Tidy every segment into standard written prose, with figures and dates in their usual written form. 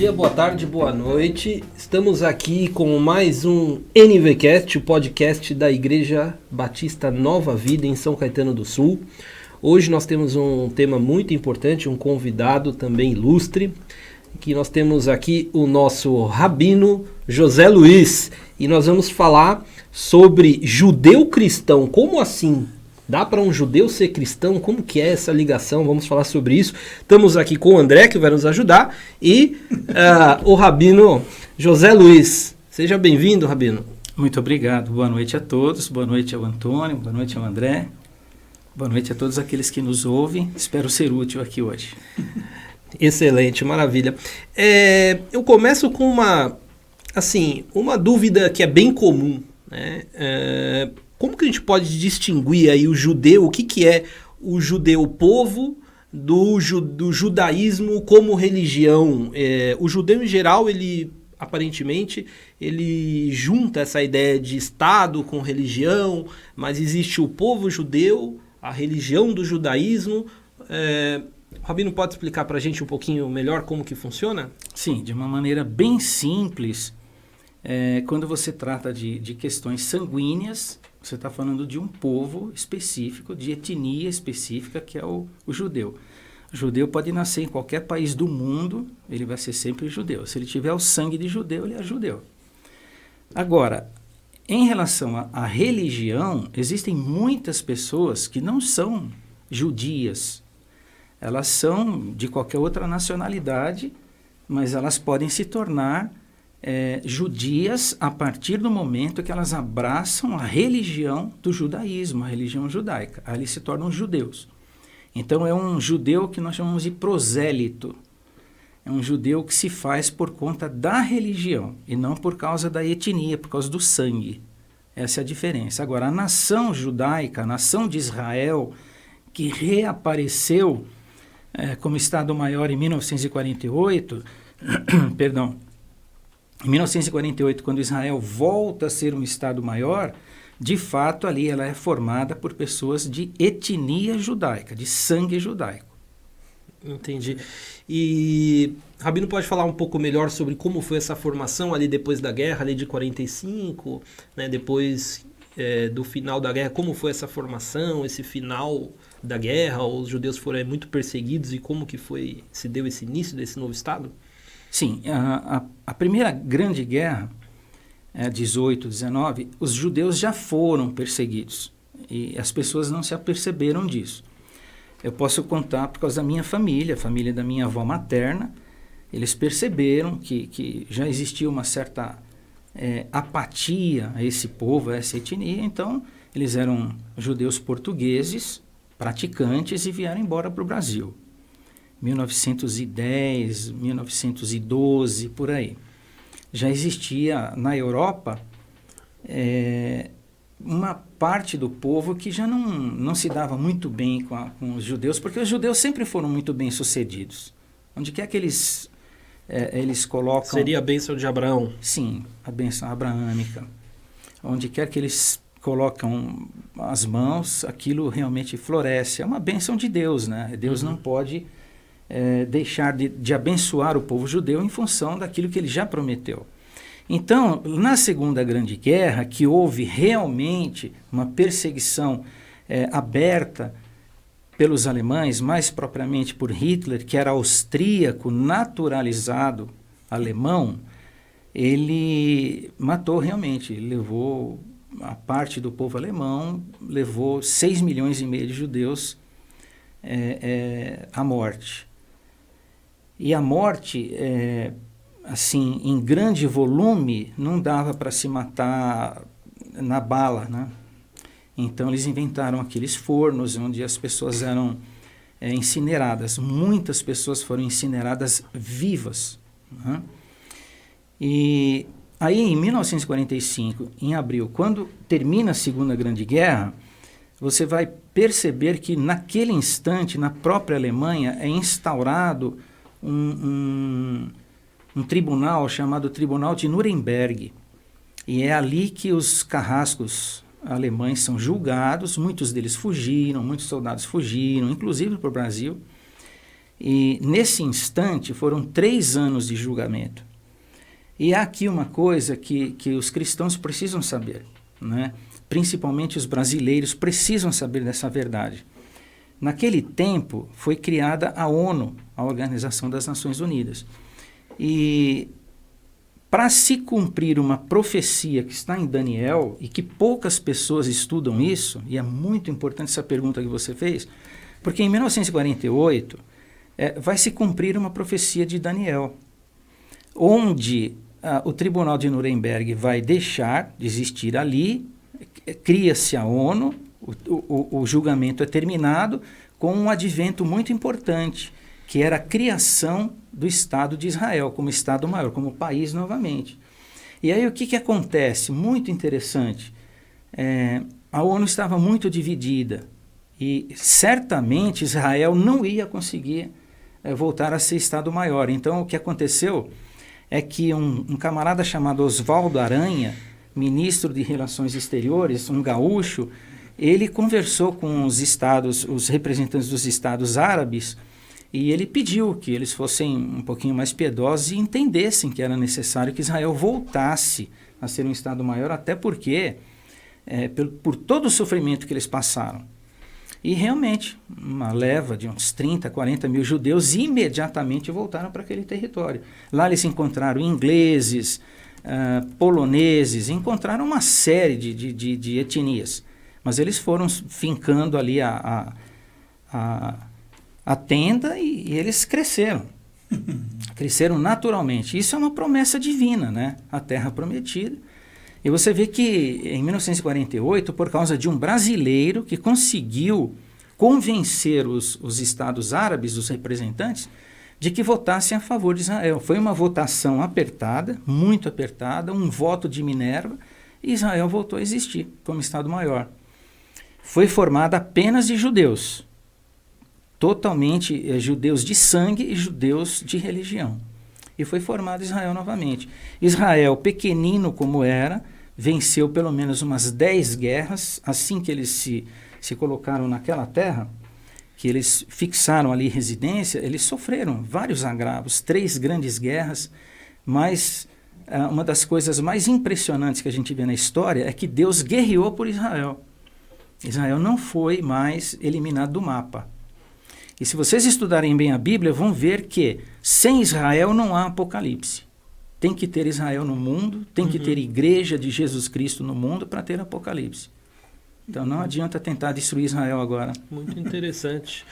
dia, boa tarde, boa noite. Estamos aqui com mais um NVCast, o podcast da Igreja Batista Nova Vida em São Caetano do Sul. Hoje nós temos um tema muito importante, um convidado também ilustre, que nós temos aqui o nosso rabino José Luiz, e nós vamos falar sobre judeu cristão. Como assim? Dá para um judeu ser cristão? Como que é essa ligação? Vamos falar sobre isso. Estamos aqui com o André, que vai nos ajudar, e o rabino José Luiz. Seja bem-vindo, rabino. Muito obrigado. Boa noite a todos. Boa noite ao Antônio. Boa noite ao André. Boa noite a todos aqueles que nos ouvem. Espero ser útil aqui hoje. Excelente, maravilha. Eu começo com uma dúvida que é bem comum, né? Como que a gente pode distinguir aí o judeu, o que é o judeu povo do judaísmo como religião? O judeu em geral, ele aparentemente, ele junta essa ideia de Estado com religião, mas existe o povo judeu, a religião do judaísmo. O rabino pode explicar para a gente um pouquinho melhor como que funciona? Sim, de uma maneira bem simples. Quando você trata de questões sanguíneas, você está falando de um povo específico, de etnia específica, que é o judeu. O judeu pode nascer em qualquer país do mundo, ele vai ser sempre judeu. Se ele tiver o sangue de judeu, ele é judeu. Agora, em relação à religião, existem muitas pessoas que não são judias. Elas são de qualquer outra nacionalidade, mas elas podem se tornar judias a partir do momento que elas abraçam a religião do judaísmo, a religião judaica. Aí eles se tornam judeus. Então é um judeu que nós chamamos de prosélito. É um judeu que se faz por conta da religião e não por causa da etnia, por causa do sangue. Essa é a diferença. Agora, a nação judaica, a nação de Israel, que reapareceu como Estado-Maior em 1948, perdão, em 1948, quando Israel volta a ser um Estado-Maior, de fato ali ela é formada por pessoas de etnia judaica, de sangue judaico. Entendi. E Rabino pode falar um pouco melhor sobre como foi essa formação ali depois da guerra, ali de 45, né, depois do final da guerra, como foi essa formação, esse final da guerra, os judeus foram muito perseguidos e como que se deu esse início desse novo Estado? Sim, a primeira grande guerra, 18, 19, os judeus já foram perseguidos e as pessoas não se aperceberam disso. Eu posso contar por causa da minha família, a família da minha avó materna. Eles perceberam que já existia uma certa apatia a esse povo, a essa etnia. Então, eles eram judeus portugueses, praticantes, e vieram embora para o Brasil. 1910, 1912, por aí. Já existia na Europa uma parte do povo que já não se dava muito bem com os judeus, porque os judeus sempre foram muito bem-sucedidos. Onde quer que eles colocam... Seria a bênção de Abraão. Sim, a bênção abraâmica. Onde quer que eles colocam as mãos, aquilo realmente floresce. É uma bênção de Deus, né? Deus não pode deixar de abençoar o povo judeu em função daquilo que ele já prometeu. Então, na Segunda Grande Guerra, que houve realmente uma perseguição aberta pelos alemães, mais propriamente por Hitler, que era austríaco, naturalizado alemão, ele matou realmente, levou a parte do povo alemão, levou 6,5 milhões de judeus à morte. E a morte, assim, em grande volume, não dava para se matar na bala, né? Então eles inventaram aqueles fornos onde as pessoas eram incineradas. Muitas pessoas foram incineradas vivas, né? E aí em 1945, em abril, quando termina a Segunda Grande Guerra, você vai perceber que naquele instante, na própria Alemanha, é instaurado um tribunal chamado Tribunal de Nuremberg. E é ali que os carrascos alemães são julgados, muitos deles fugiram, muitos soldados fugiram, inclusive para o Brasil. E nesse instante foram 3 anos de julgamento. E há aqui uma coisa que os cristãos precisam saber, né? Principalmente os brasileiros precisam saber dessa verdade. Naquele tempo foi criada a ONU, a Organização das Nações Unidas. E para se cumprir uma profecia que está em Daniel, e que poucas pessoas estudam isso, e é muito importante essa pergunta que você fez, porque em 1948 vai se cumprir uma profecia de Daniel, onde o Tribunal de Nuremberg vai deixar de existir ali, cria-se a ONU, o julgamento é terminado com um advento muito importante, que era a criação do Estado de Israel, como Estado maior, como país novamente. E aí o que acontece? Muito interessante. A ONU estava muito dividida e certamente Israel não ia conseguir voltar a ser Estado maior. Então o que aconteceu é que um camarada chamado Oswaldo Aranha, ministro de Relações Exteriores, um gaúcho, ele conversou com os representantes dos estados árabes, e ele pediu que eles fossem um pouquinho mais piedosos e entendessem que era necessário que Israel voltasse a ser um Estado maior, até porque, por todo o sofrimento que eles passaram. E realmente, uma leva de uns 30, 40 mil judeus imediatamente voltaram para aquele território. Lá eles encontraram ingleses, poloneses, encontraram uma série de etnias. Mas eles foram fincando ali a tenda e eles cresceram. Cresceram naturalmente. Isso é uma promessa divina, né? A terra prometida. E você vê que em 1948, por causa de um brasileiro que conseguiu convencer os estados árabes, os representantes, de que votassem a favor de Israel. Foi uma votação apertada, muito apertada, um voto de Minerva, e Israel voltou a existir como Estado maior. Foi formada apenas de judeus, totalmente judeus de sangue e judeus de religião. E foi formado Israel novamente. Israel, pequenino como era, venceu pelo menos umas 10 guerras, assim que eles se colocaram naquela terra, que eles fixaram ali residência, eles sofreram vários agravos, 3 grandes guerras, mas uma das coisas mais impressionantes que a gente vê na história é que Deus guerreou por Israel. Israel não foi mais eliminado do mapa. E se vocês estudarem bem a Bíblia, vão ver que sem Israel não há Apocalipse. Tem que ter Israel no mundo, tem que ter igreja de Jesus Cristo no mundo para ter Apocalipse. Então não adianta tentar destruir Israel agora. Muito interessante.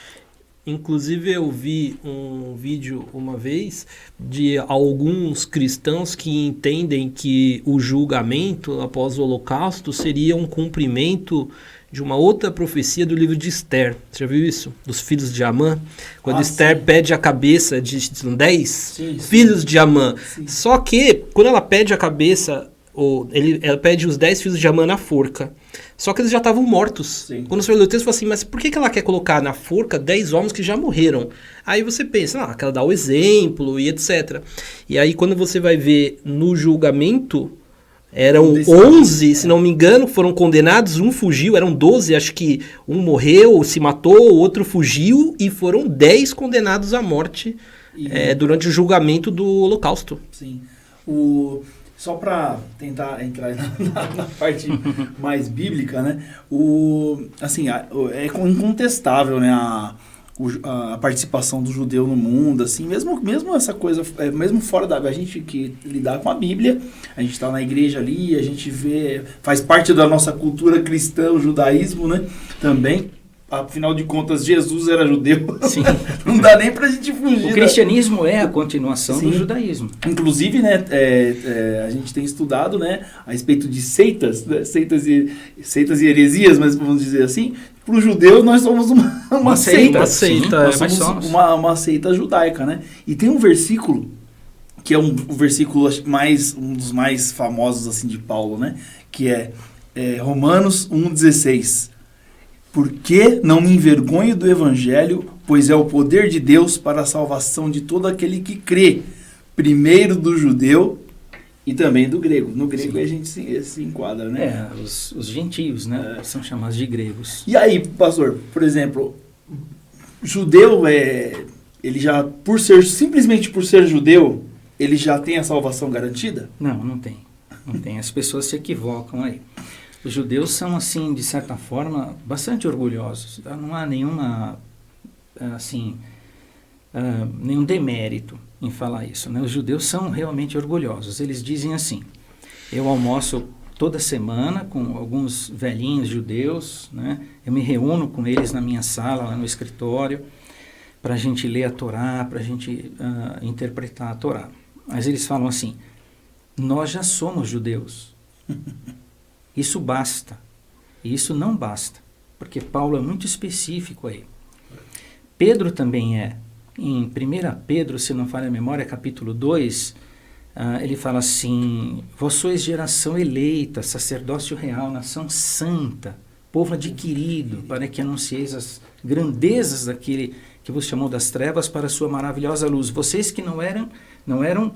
Inclusive eu vi um vídeo uma vez de alguns cristãos que entendem que o julgamento após o Holocausto seria um cumprimento de uma outra profecia do livro de Esther. Você já viu isso? Dos filhos de Amã? Quando Esther pede a cabeça de 10 filhos de Amã. Sim. Só que, quando ela pede a cabeça, ela pede os 10 filhos de Amã na forca. Só que eles já estavam mortos. Sim. Quando você lê o texto, você fala assim, mas por que ela quer colocar na forca 10 homens que já morreram? Aí você pensa, que ela dá o exemplo e etc. E aí, quando você vai ver no julgamento, eram 11, se não me engano, foram condenados, um fugiu, eram 12, acho que um morreu, se matou, o outro fugiu, e foram 10 condenados à morte durante o julgamento do Holocausto. Sim. Só para tentar entrar na parte mais bíblica, né? É incontestável, né? A participação do judeu no mundo, assim, mesmo essa coisa, mesmo fora da... A gente que lidar com a Bíblia, a gente está na igreja ali, a gente vê, faz parte da nossa cultura cristã, o judaísmo, né? Também. Afinal de contas, Jesus era judeu. Sim. Não dá nem pra gente fugir. O cristianismo é a continuação do judaísmo. Inclusive, né, a gente tem estudado, né, a respeito de seitas, né, seitas e heresias, mas vamos dizer assim. Para os judeus, nós somos uma seita. Nós somos uma seita judaica, né? E tem um versículo, que é um versículo um dos mais famosos assim, de Paulo, né? Que é Romanos 1,16. Porque não me envergonho do Evangelho, pois é o poder de Deus para a salvação de todo aquele que crê, primeiro do judeu e também do grego. No grego a gente se enquadra, né? Os gentios, né? São chamados de gregos. E aí, pastor, por exemplo, judeu ele já, simplesmente por ser judeu, ele já tem a salvação garantida? Não, não tem. Não tem. As pessoas se equivocam aí. Os judeus são, assim, de certa forma, bastante orgulhosos. Não há nenhuma, assim, nenhum demérito em falar isso, né? Os judeus são realmente orgulhosos. Eles dizem assim: eu almoço toda semana com alguns velhinhos judeus, né? Eu me reúno com eles na minha sala, lá no escritório, para a gente ler a Torá, para a gente interpretar a Torá. Mas eles falam assim: nós já somos judeus. Isso basta. E isso não basta, porque Paulo é muito específico aí. Pedro também é. Em 1 Pedro, se não falha a memória, capítulo 2, ele fala assim: vós sois geração eleita, sacerdócio real, nação santa, povo adquirido, para que anuncieis as grandezas daquele que vos chamou das trevas para a sua maravilhosa luz. Vocês que não eram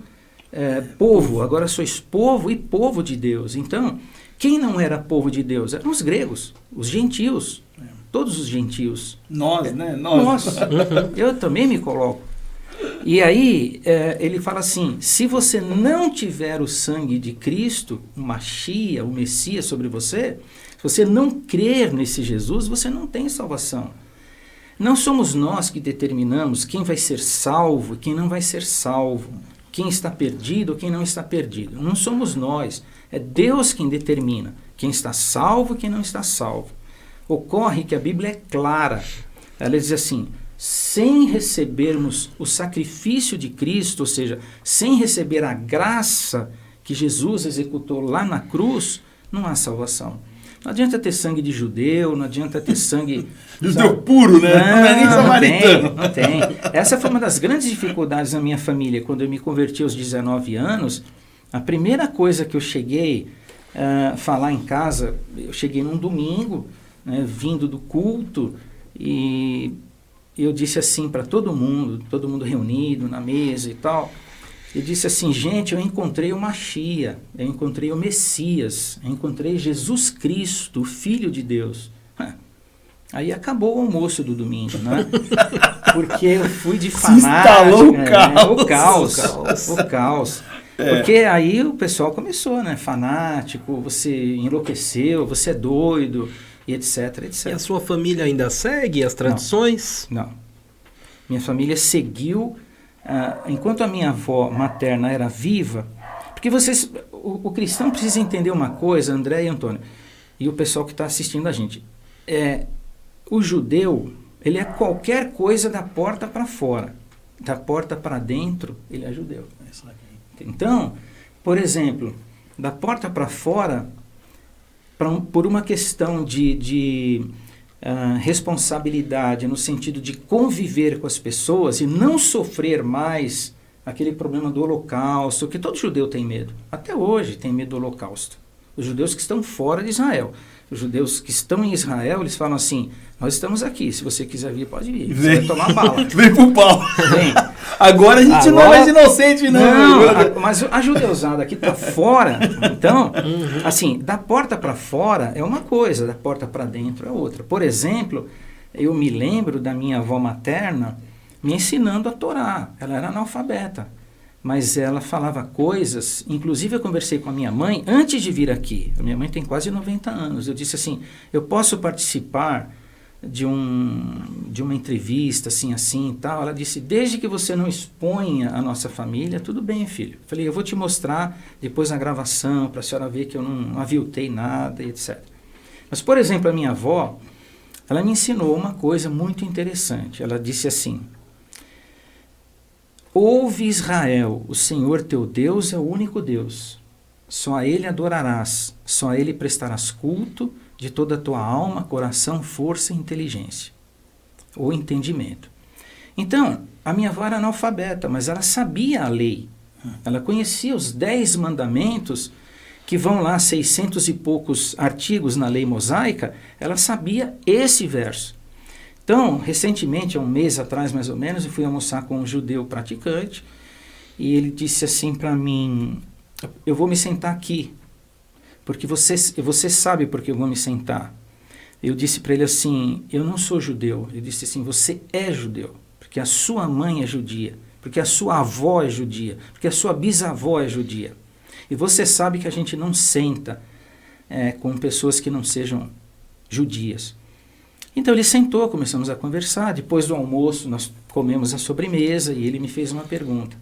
povo, agora sois povo e povo de Deus. Então, quem não era povo de Deus? Eram os gregos, os gentios, todos os gentios. Nós, né? Nós. Eu também me coloco. E aí, ele fala assim: se você não tiver o sangue de Cristo, o Machia, o Messias sobre você, se você não crer nesse Jesus, você não tem salvação. Não somos nós que determinamos quem vai ser salvo e quem não vai ser salvo, quem está perdido ou quem não está perdido. Não somos nós. É Deus quem determina quem está salvo e quem não está salvo. Ocorre que a Bíblia é clara. Ela diz assim: sem recebermos o sacrifício de Cristo, ou seja, sem receber a graça que Jesus executou lá na cruz, não há salvação. Não adianta ter sangue de judeu, não adianta ter sangue... Judeu puro, né? Não é nem samaritano. Não tem. Essa foi uma das grandes dificuldades na minha família. Quando eu me converti aos 19 anos, a primeira coisa que eu cheguei a falar em casa, eu cheguei num domingo, né, vindo do culto, e eu disse assim para todo mundo reunido na mesa e tal, eu disse assim: gente, eu encontrei o Machia, eu encontrei o Messias, eu encontrei Jesus Cristo, o Filho de Deus. Aí acabou o almoço do domingo, né? Porque eu fui de fanático. O caos. Porque aí o pessoal começou, né? Fanático, você enlouqueceu, você é doido, e etc, etc. E a sua família ainda segue as tradições? Não. Minha família seguiu, enquanto a minha avó materna era viva, porque o cristão precisa entender uma coisa, André e Antônio, e o pessoal que está assistindo a gente. O judeu, ele é qualquer coisa da porta para fora. Da porta para dentro, ele é judeu. Então, por exemplo, da porta para fora, por uma questão de responsabilidade, no sentido de conviver com as pessoas e não sofrer mais aquele problema do holocausto, que todo judeu tem medo. Até hoje tem medo do holocausto. Os judeus que estão fora de Israel. Os judeus que estão em Israel, eles falam assim: nós estamos aqui, se você quiser vir, pode vir. Você vai tomar bala. Vem pro pau. Vem. Agora a gente não é mais inocente, não. Mas a judeusada que está fora, então, assim, da porta para fora é uma coisa, da porta para dentro é outra. Por exemplo, eu me lembro da minha avó materna me ensinando a Torá. Ela era analfabeta, mas ela falava coisas. Inclusive eu conversei com a minha mãe antes de vir aqui. A minha mãe tem quase 90 anos. Eu disse assim: eu posso participar de uma entrevista assim e tal? Ela disse: desde que você não exponha a nossa família, tudo bem, filho. Eu falei: eu vou te mostrar depois na gravação, para a senhora ver que eu não aviltei nada e etc. Mas, por exemplo, a minha avó, ela me ensinou uma coisa muito interessante. Ela disse assim: ouve, Israel, o Senhor teu Deus é o único Deus. Só a Ele adorarás, só a Ele prestarás culto de toda a tua alma, coração, força e inteligência, ou entendimento. Então, a minha avó era analfabeta, mas ela sabia a lei. Ela conhecia os 10 mandamentos, que vão lá 600 e poucos artigos na lei mosaica. Ela sabia esse verso. Então, recentemente, há um mês atrás mais ou menos, eu fui almoçar com um judeu praticante, e ele disse assim para mim: eu vou me sentar aqui, porque você sabe por que eu vou me sentar. Eu disse para ele assim: eu não sou judeu. Ele disse assim: você é judeu, porque porque a sua mãe é judia, porque a sua avó é judia, porque a sua bisavó é judia. E você sabe que a gente não senta com pessoas que não sejam judias. Então ele sentou, começamos a conversar. Depois do almoço nós comemos a sobremesa e ele me fez uma pergunta.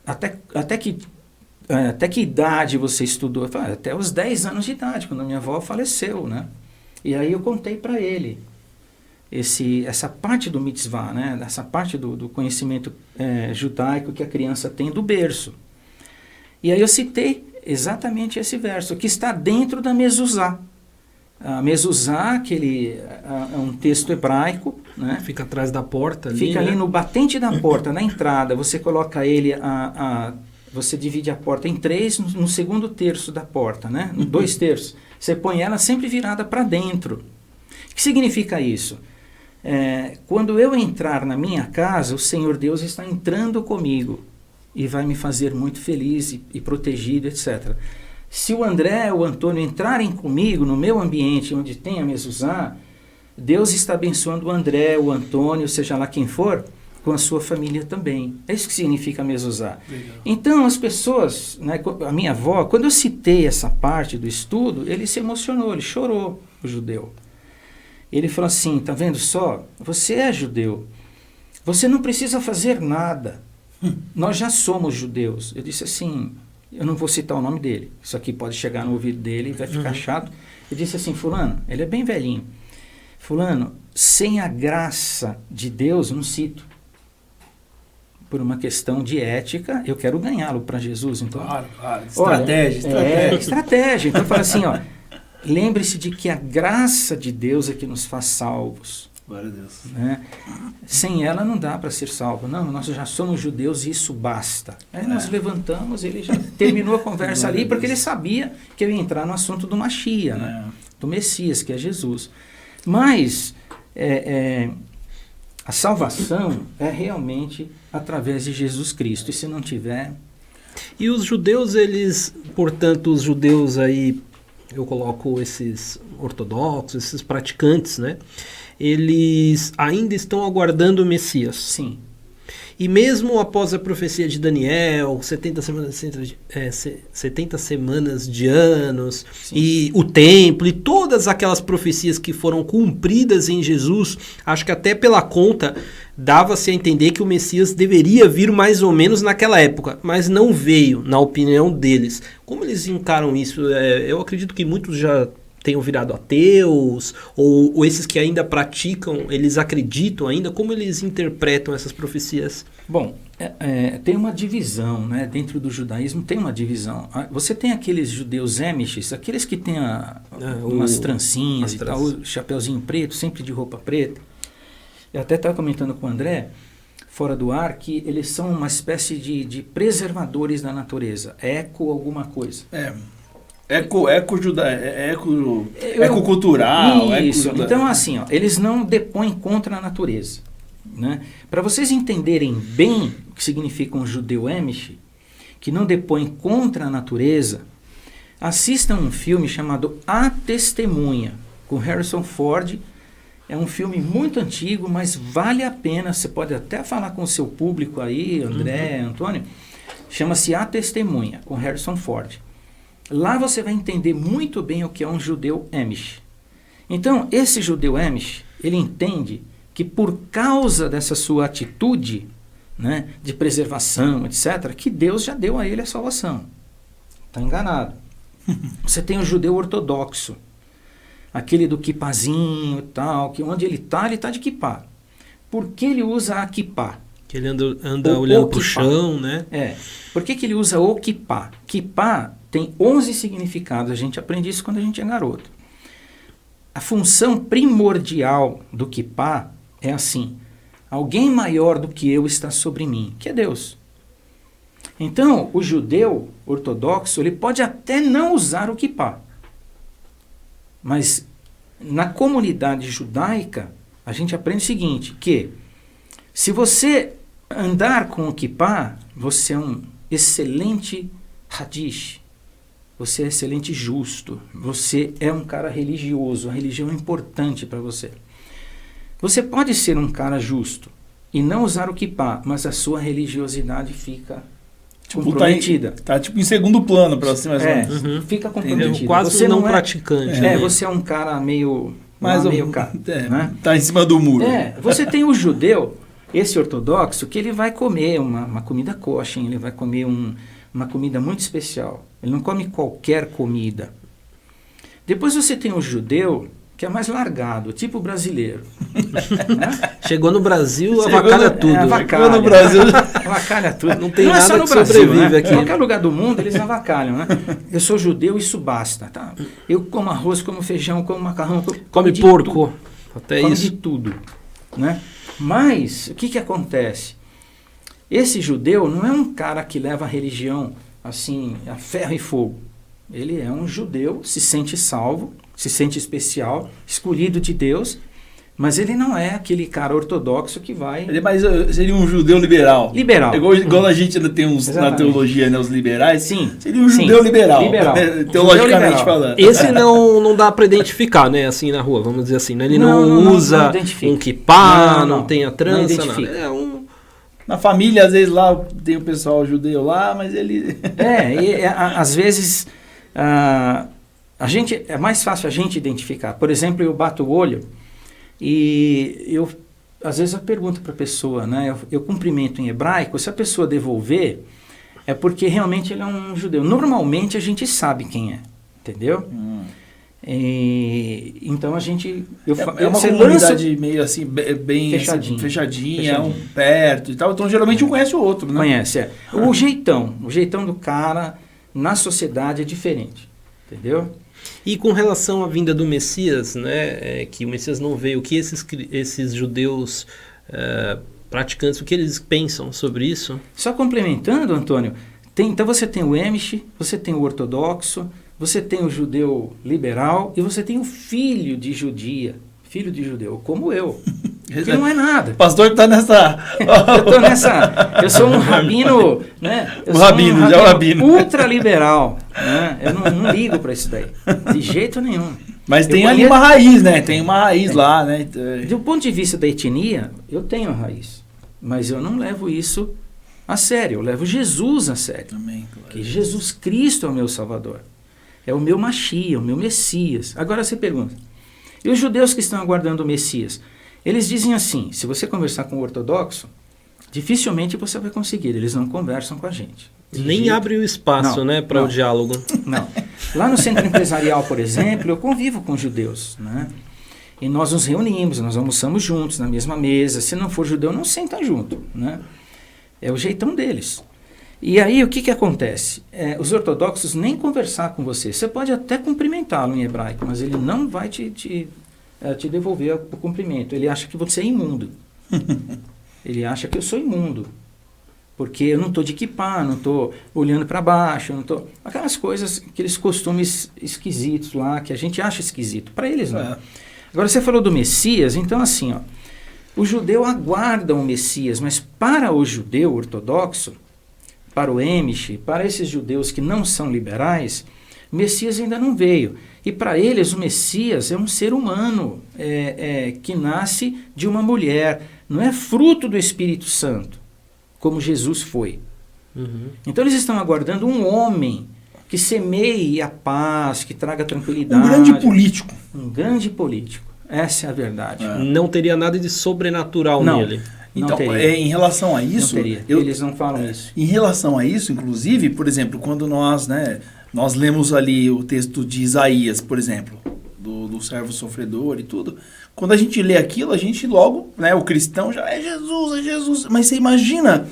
Até que idade você estudou? Eu falei, até os 10 anos de idade, quando a minha avó faleceu, né? E aí eu contei para ele essa parte do mitzvah, né? Essa parte do conhecimento judaico que a criança tem do berço. E aí eu citei exatamente esse verso, que está dentro da mezuzá. A mezuzá, é um texto hebraico, né? Fica atrás da porta ali, fica ali no batente da porta, na entrada. Você coloca ele, você divide a porta em 3, no segundo terço da porta, né? 2 terços. Você põe ela sempre virada para dentro. O que significa isso? Quando eu entrar na minha casa, o Senhor Deus está entrando comigo e vai me fazer muito feliz e protegido, etc. Se o André ou o Antônio entrarem comigo no meu ambiente onde tem a mezuzá, Deus está abençoando o André, o Antônio, seja lá quem for, com a sua família também. É isso que significa mezuzá. Legal. Então as pessoas, né, a minha avó, quando eu citei essa parte do estudo, ele se emocionou, ele chorou, o judeu. Ele falou assim, tá vendo só? Você é judeu. Você não precisa fazer nada. Nós já somos judeus. Eu disse assim, eu não vou citar o nome dele. Isso aqui pode chegar no ouvido dele e vai ficar chato. Eu disse assim, fulano, ele é bem velhinho. Fulano, sem a graça de Deus, não cito. Por uma questão de ética, eu quero ganhá-lo para Jesus. Então, claro. Estratégia. Estratégia. Então fala assim, lembre-se de que a graça de Deus é que nos faz salvos. Glória a Deus. Né? Sem ela não dá para ser salvo. Não, nós já somos judeus e isso basta. Aí nós levantamos, ele já terminou a conversa ali, porque ele sabia que eu ia entrar no assunto do Mashiach, né? Do Messias, que é Jesus. Mas a salvação é realmente através de Jesus Cristo. E se não tiver... E os judeus, eles, portanto, os judeus aí, eu coloco esses ortodoxos, esses praticantes, né? Eles ainda estão aguardando o Messias. Sim. E mesmo após a profecia de Daniel, 70 semanas de anos, sim, e o templo, e todas aquelas profecias que foram cumpridas em Jesus, acho que até pela conta dava-se a entender que o Messias deveria vir mais ou menos naquela época, mas não veio, na opinião deles. Como eles encaram isso? Eu acredito que muitos já tenham virado ateus, ou esses que ainda praticam, eles acreditam ainda? Como eles interpretam essas profecias? Bom, tem uma divisão, né? Dentro do judaísmo tem uma divisão. Você tem aqueles judeus amish, aqueles que têm umas trancinhas e tal, o chapeuzinho preto, sempre de roupa preta. Eu até estava comentando com o André, fora do ar, que eles são uma espécie de preservadores da natureza, alguma coisa. Ecocultural. Isso. Então, assim, eles não depõem contra a natureza. Né? Para vocês entenderem bem o que significa um judeu amish, que não depõe contra a natureza, assistam um filme chamado A Testemunha, com Harrison Ford. É um filme muito antigo, mas vale a pena. Você pode até falar com o seu público aí, André, Antônio. Chama-se A Testemunha, com Harrison Ford. Lá você vai entender muito bem o que é um judeu amish. Então, esse judeu amish, ele entende que por causa dessa sua atitude, né, de preservação, etc., que Deus já deu a ele a salvação. Está enganado. Você tem o judeu ortodoxo, aquele do quipazinho e tal, que onde ele está de quipá. Por que ele usa a quipá? Que ele anda olhando para o chão, né? Por que ele usa o quipá? Quipá tem 11 significados, a gente aprende isso quando a gente é garoto. A função primordial do quipá é assim: alguém maior do que eu está sobre mim, que é Deus. Então, o judeu ortodoxo, ele pode até não usar o quipá, mas na comunidade judaica, a gente aprende o seguinte, que se você andar com o quipá, você é um excelente hadish, você é excelente justo, você é um cara religioso, a religião é importante para você. Você pode ser um cara justo e não usar o kippá, mas a sua religiosidade fica comprometida. Tá tipo em segundo plano para você, mais ou menos. Fica comprometida. Quase você não praticante. Você é um cara meio cara. Né? Tá em cima do muro. Você tem o judeu, esse ortodoxo, que ele vai comer uma comida kosher, ele vai comer uma comida muito especial. Ele não come qualquer comida. Depois você tem o judeu, que é mais largado, tipo brasileiro. Né? Chegou no Brasil, avacalha tudo. Avacalha. No Brasil. Avacalha tudo. Não tem não nada é só no que Brasil, sobrevive né? aqui. Em qualquer lugar do mundo eles avacalham, né? Eu sou judeu, isso basta. Tá? Eu como arroz, como feijão, como macarrão. Come porco. Tudo. Até come isso. de tudo. Né? Mas, o que acontece? Esse judeu não é um cara que leva a religião assim, a ferro e fogo. Ele é um judeu, se sente salvo, se sente especial, escolhido de Deus, mas ele não é aquele cara ortodoxo que vai... Ele seria um judeu liberal. Liberal. Igual a gente ainda tem na teologia, né, os liberais. Sim. Seria um judeu liberal. Teologicamente liberal. falando. Esse não dá para identificar, né, assim na rua, vamos dizer assim. Né? Ele não usa um kippá, não tem a trança, nada. É Na família, às vezes lá tem o pessoal judeu lá, mas ele... às vezes... é mais fácil a gente identificar. Por exemplo, eu bato o olho e às vezes eu pergunto para a pessoa, né, eu cumprimento em hebraico, se a pessoa devolver, é porque realmente ele é um judeu. Normalmente a gente sabe quem é, entendeu? Então a gente... É uma comunidade meio assim, bem fechadinha, um perto e tal. Então geralmente um conhece o outro, né? Conhece, O jeitão do cara na sociedade é diferente, entendeu? E com relação à vinda do Messias, né, que o Messias não veio, o que esses judeus praticantes, o que eles pensam sobre isso? Só complementando, Antônio, então você tem o Amish, você tem o ortodoxo, você tem o judeu liberal e você tem o filho de judeu, como eu, que não é nada. O pastor está nessa... Eu estou nessa... Eu sou um rabino, né? O rabino. Ultraliberal, né? Eu não ligo para isso daí, de jeito nenhum. Mas tem ali uma raiz, né? Tem uma raiz lá, né? Do ponto de vista da etnia, eu tenho a raiz, mas eu não levo isso a sério, eu levo Jesus a sério. Também, claro. Porque Jesus Cristo é o meu Salvador, é o meu Mashiach, o meu Messias. Agora você pergunta, e os judeus que estão aguardando o Messias? Eles dizem assim, se você conversar com o ortodoxo, dificilmente você vai conseguir, eles não conversam com a gente. Nem abre o espaço, né, para o diálogo. Não. Lá no centro empresarial, por exemplo, eu convivo com judeus, né? E nós nos reunimos, nós almoçamos juntos, na mesma mesa. Se não for judeu, não senta junto, né? É o jeitão deles. E aí, o que acontece? Os ortodoxos nem conversar com você. Você pode até cumprimentá-lo em hebraico, mas ele não vai te devolver o cumprimento. Ele acha que você é imundo. Ele acha que eu sou imundo. Porque eu não estou de kippá, não estou olhando para baixo, não estou... Aquelas coisas, aqueles costumes esquisitos lá, que a gente acha esquisito. Para eles, não. Agora, você falou do Messias, então assim, ó, o judeu aguarda o Messias, mas para o judeu ortodoxo, para o Amish, para esses judeus que não são liberais, o Messias ainda não veio. E para eles, o Messias é um ser humano que nasce de uma mulher, não é fruto do Espírito Santo, como Jesus foi. Então eles estão aguardando um homem que semeie a paz, que traga tranquilidade. Um grande político. Um grande político. Essa é a verdade. Não teria nada de sobrenatural nele. Então, em relação a isso... Não teria. Eles não falam isso. Em relação a isso, inclusive, por exemplo, quando nós lemos ali o texto de Isaías, por exemplo, do servo sofredor e tudo, quando a gente lê aquilo, a gente logo, né, o cristão já é Jesus. Mas você imagina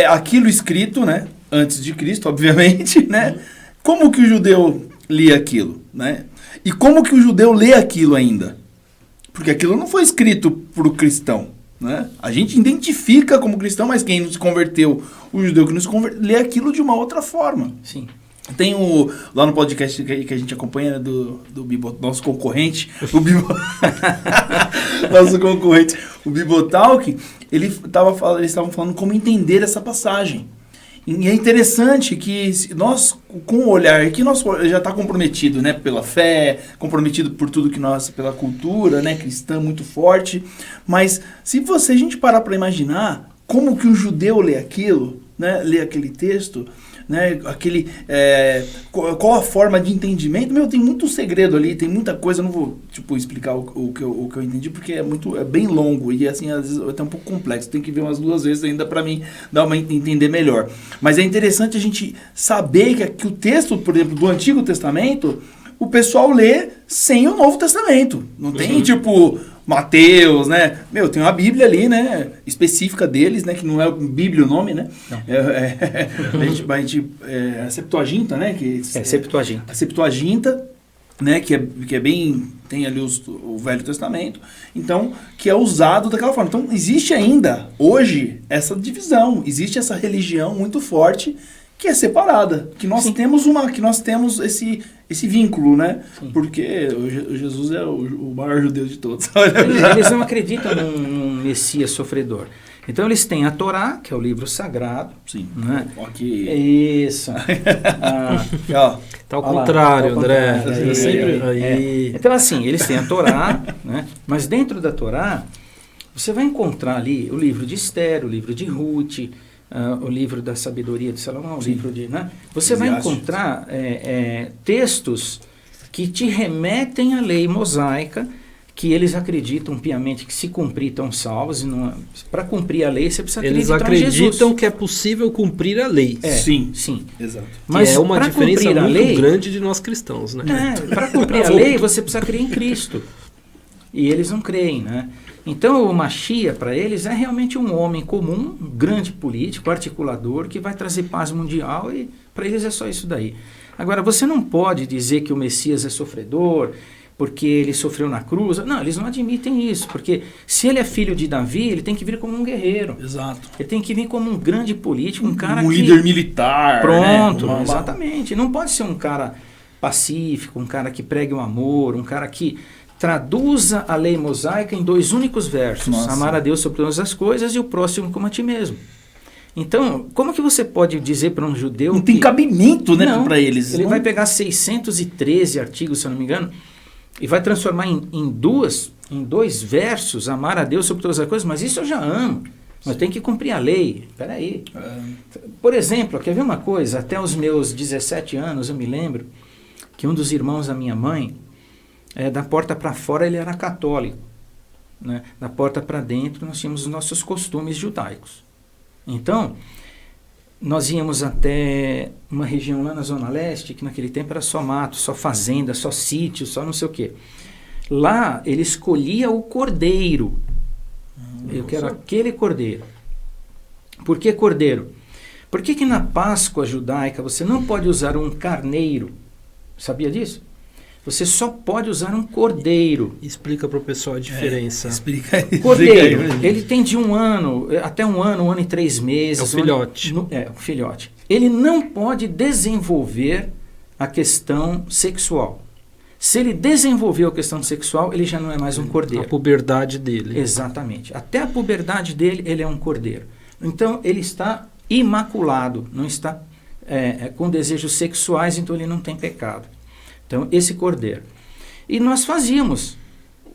aquilo escrito, né, antes de Cristo, obviamente, né? Como que o judeu lê aquilo, né? E como que o judeu lê aquilo ainda? Porque aquilo não foi escrito para o cristão, né? A gente identifica como cristão, mas quem não se converteu, o judeu que não se converteu, lê aquilo de uma outra forma. Sim. Tem lá no podcast que a gente acompanha, né, do nosso concorrente, o Bibotalk, eles estavam falando como entender essa passagem. E é interessante que nós, com o olhar, que nós já está comprometido, né, pela fé, comprometido por tudo que nós, pela cultura, né, cristã muito forte, mas se a gente parar para imaginar como que o judeu lê aquilo, né, lê aquele texto, né, qual a forma de entendimento, tem muito segredo ali, tem muita coisa, eu não vou explicar o que eu entendi, porque é bem longo e assim, às vezes é até um pouco complexo, tem que ver umas 2 vezes ainda para mim entender melhor. Mas é interessante a gente saber que o texto, por exemplo, do Antigo Testamento, o pessoal lê sem o Novo Testamento. Não tem, Mateus, né? Tem uma Bíblia ali, né? Específica deles, né? Que não é Bíblia o nome, né? A Septuaginta, né? Septuaginta. A Septuaginta, né? Que é bem... Tem ali o Velho Testamento. Então, que é usado daquela forma. Então, existe ainda, hoje, essa divisão. Existe essa religião muito forte que é separada. Que nós temos esse vínculo, né? Sim. Porque o Jesus é o maior judeu de todos. Eles não acreditam num Messias sofredor. Então eles têm a Torá, que é o livro sagrado. Sim. Né? Aqui. Isso. Tá ao contrário, André. Então assim, eles têm a Torá, né? Mas dentro da Torá, você vai encontrar ali o livro de Esther, o livro de Ruth, o livro da sabedoria de Salomão, o livro de... Né? Você vai encontrar textos que te remetem à lei mosaica, que eles acreditam piamente que se cumprir estão salvos. Para cumprir a lei você precisa acreditar em Jesus. Eles acreditam que é possível cumprir a lei. Sim. Exato. Mas é uma diferença muito grande de nós cristãos, né? Para cumprir a lei você precisa crer em Cristo. E eles não creem, né? Então o Mashiach para eles é realmente um homem comum, um grande político, articulador, que vai trazer paz mundial, e para eles é só isso daí. Agora, você não pode dizer que o Messias é sofredor porque ele sofreu na cruz. Não, eles não admitem isso, porque se ele é filho de Davi, ele tem que vir como um guerreiro. Exato. Ele tem que vir como um grande político, um cara um líder militar. Pronto, né? Exatamente. Não pode ser um cara pacífico, um cara que pregue o amor, um cara que traduza a lei mosaica em 2 únicos versos. Nossa. Amar a Deus sobre todas as coisas e o próximo como a ti mesmo. Então, como que você pode dizer para um judeu... Não tem cabimento, né, para eles. Ele vai pegar 613 artigos, se eu não me engano, e vai transformar em 2 versos, amar a Deus sobre todas as coisas, mas isso eu já amo. Mas tem que cumprir a lei. Espera aí. Por exemplo, quer ver uma coisa? Até os meus 17 anos, eu me lembro que um dos irmãos da minha mãe, da porta para fora, ele era católico. Né? Da porta para dentro, nós tínhamos os nossos costumes judaicos. Então, nós íamos até uma região lá na Zona Leste, que naquele tempo era só mato, só fazenda, só sítio, só não sei o quê. Lá, ele escolhia o cordeiro. Eu quero aquele cordeiro. Por que cordeiro? Por que na Páscoa judaica você não pode usar um carneiro? Sabia disso? Você só pode usar um cordeiro. Explica para o pessoal a diferença. Explica. Cordeiro, ele tem de 1 ano, até 1 ano e 3 meses. É o filhote. O filhote. Ele não pode desenvolver a questão sexual. Se ele desenvolveu a questão sexual, ele já não é mais um cordeiro. A puberdade dele. Exatamente. Até a puberdade dele, ele é um cordeiro. Então, ele está imaculado, não está com desejos sexuais, então ele não tem pecado. Então, esse cordeiro. E nós fazíamos,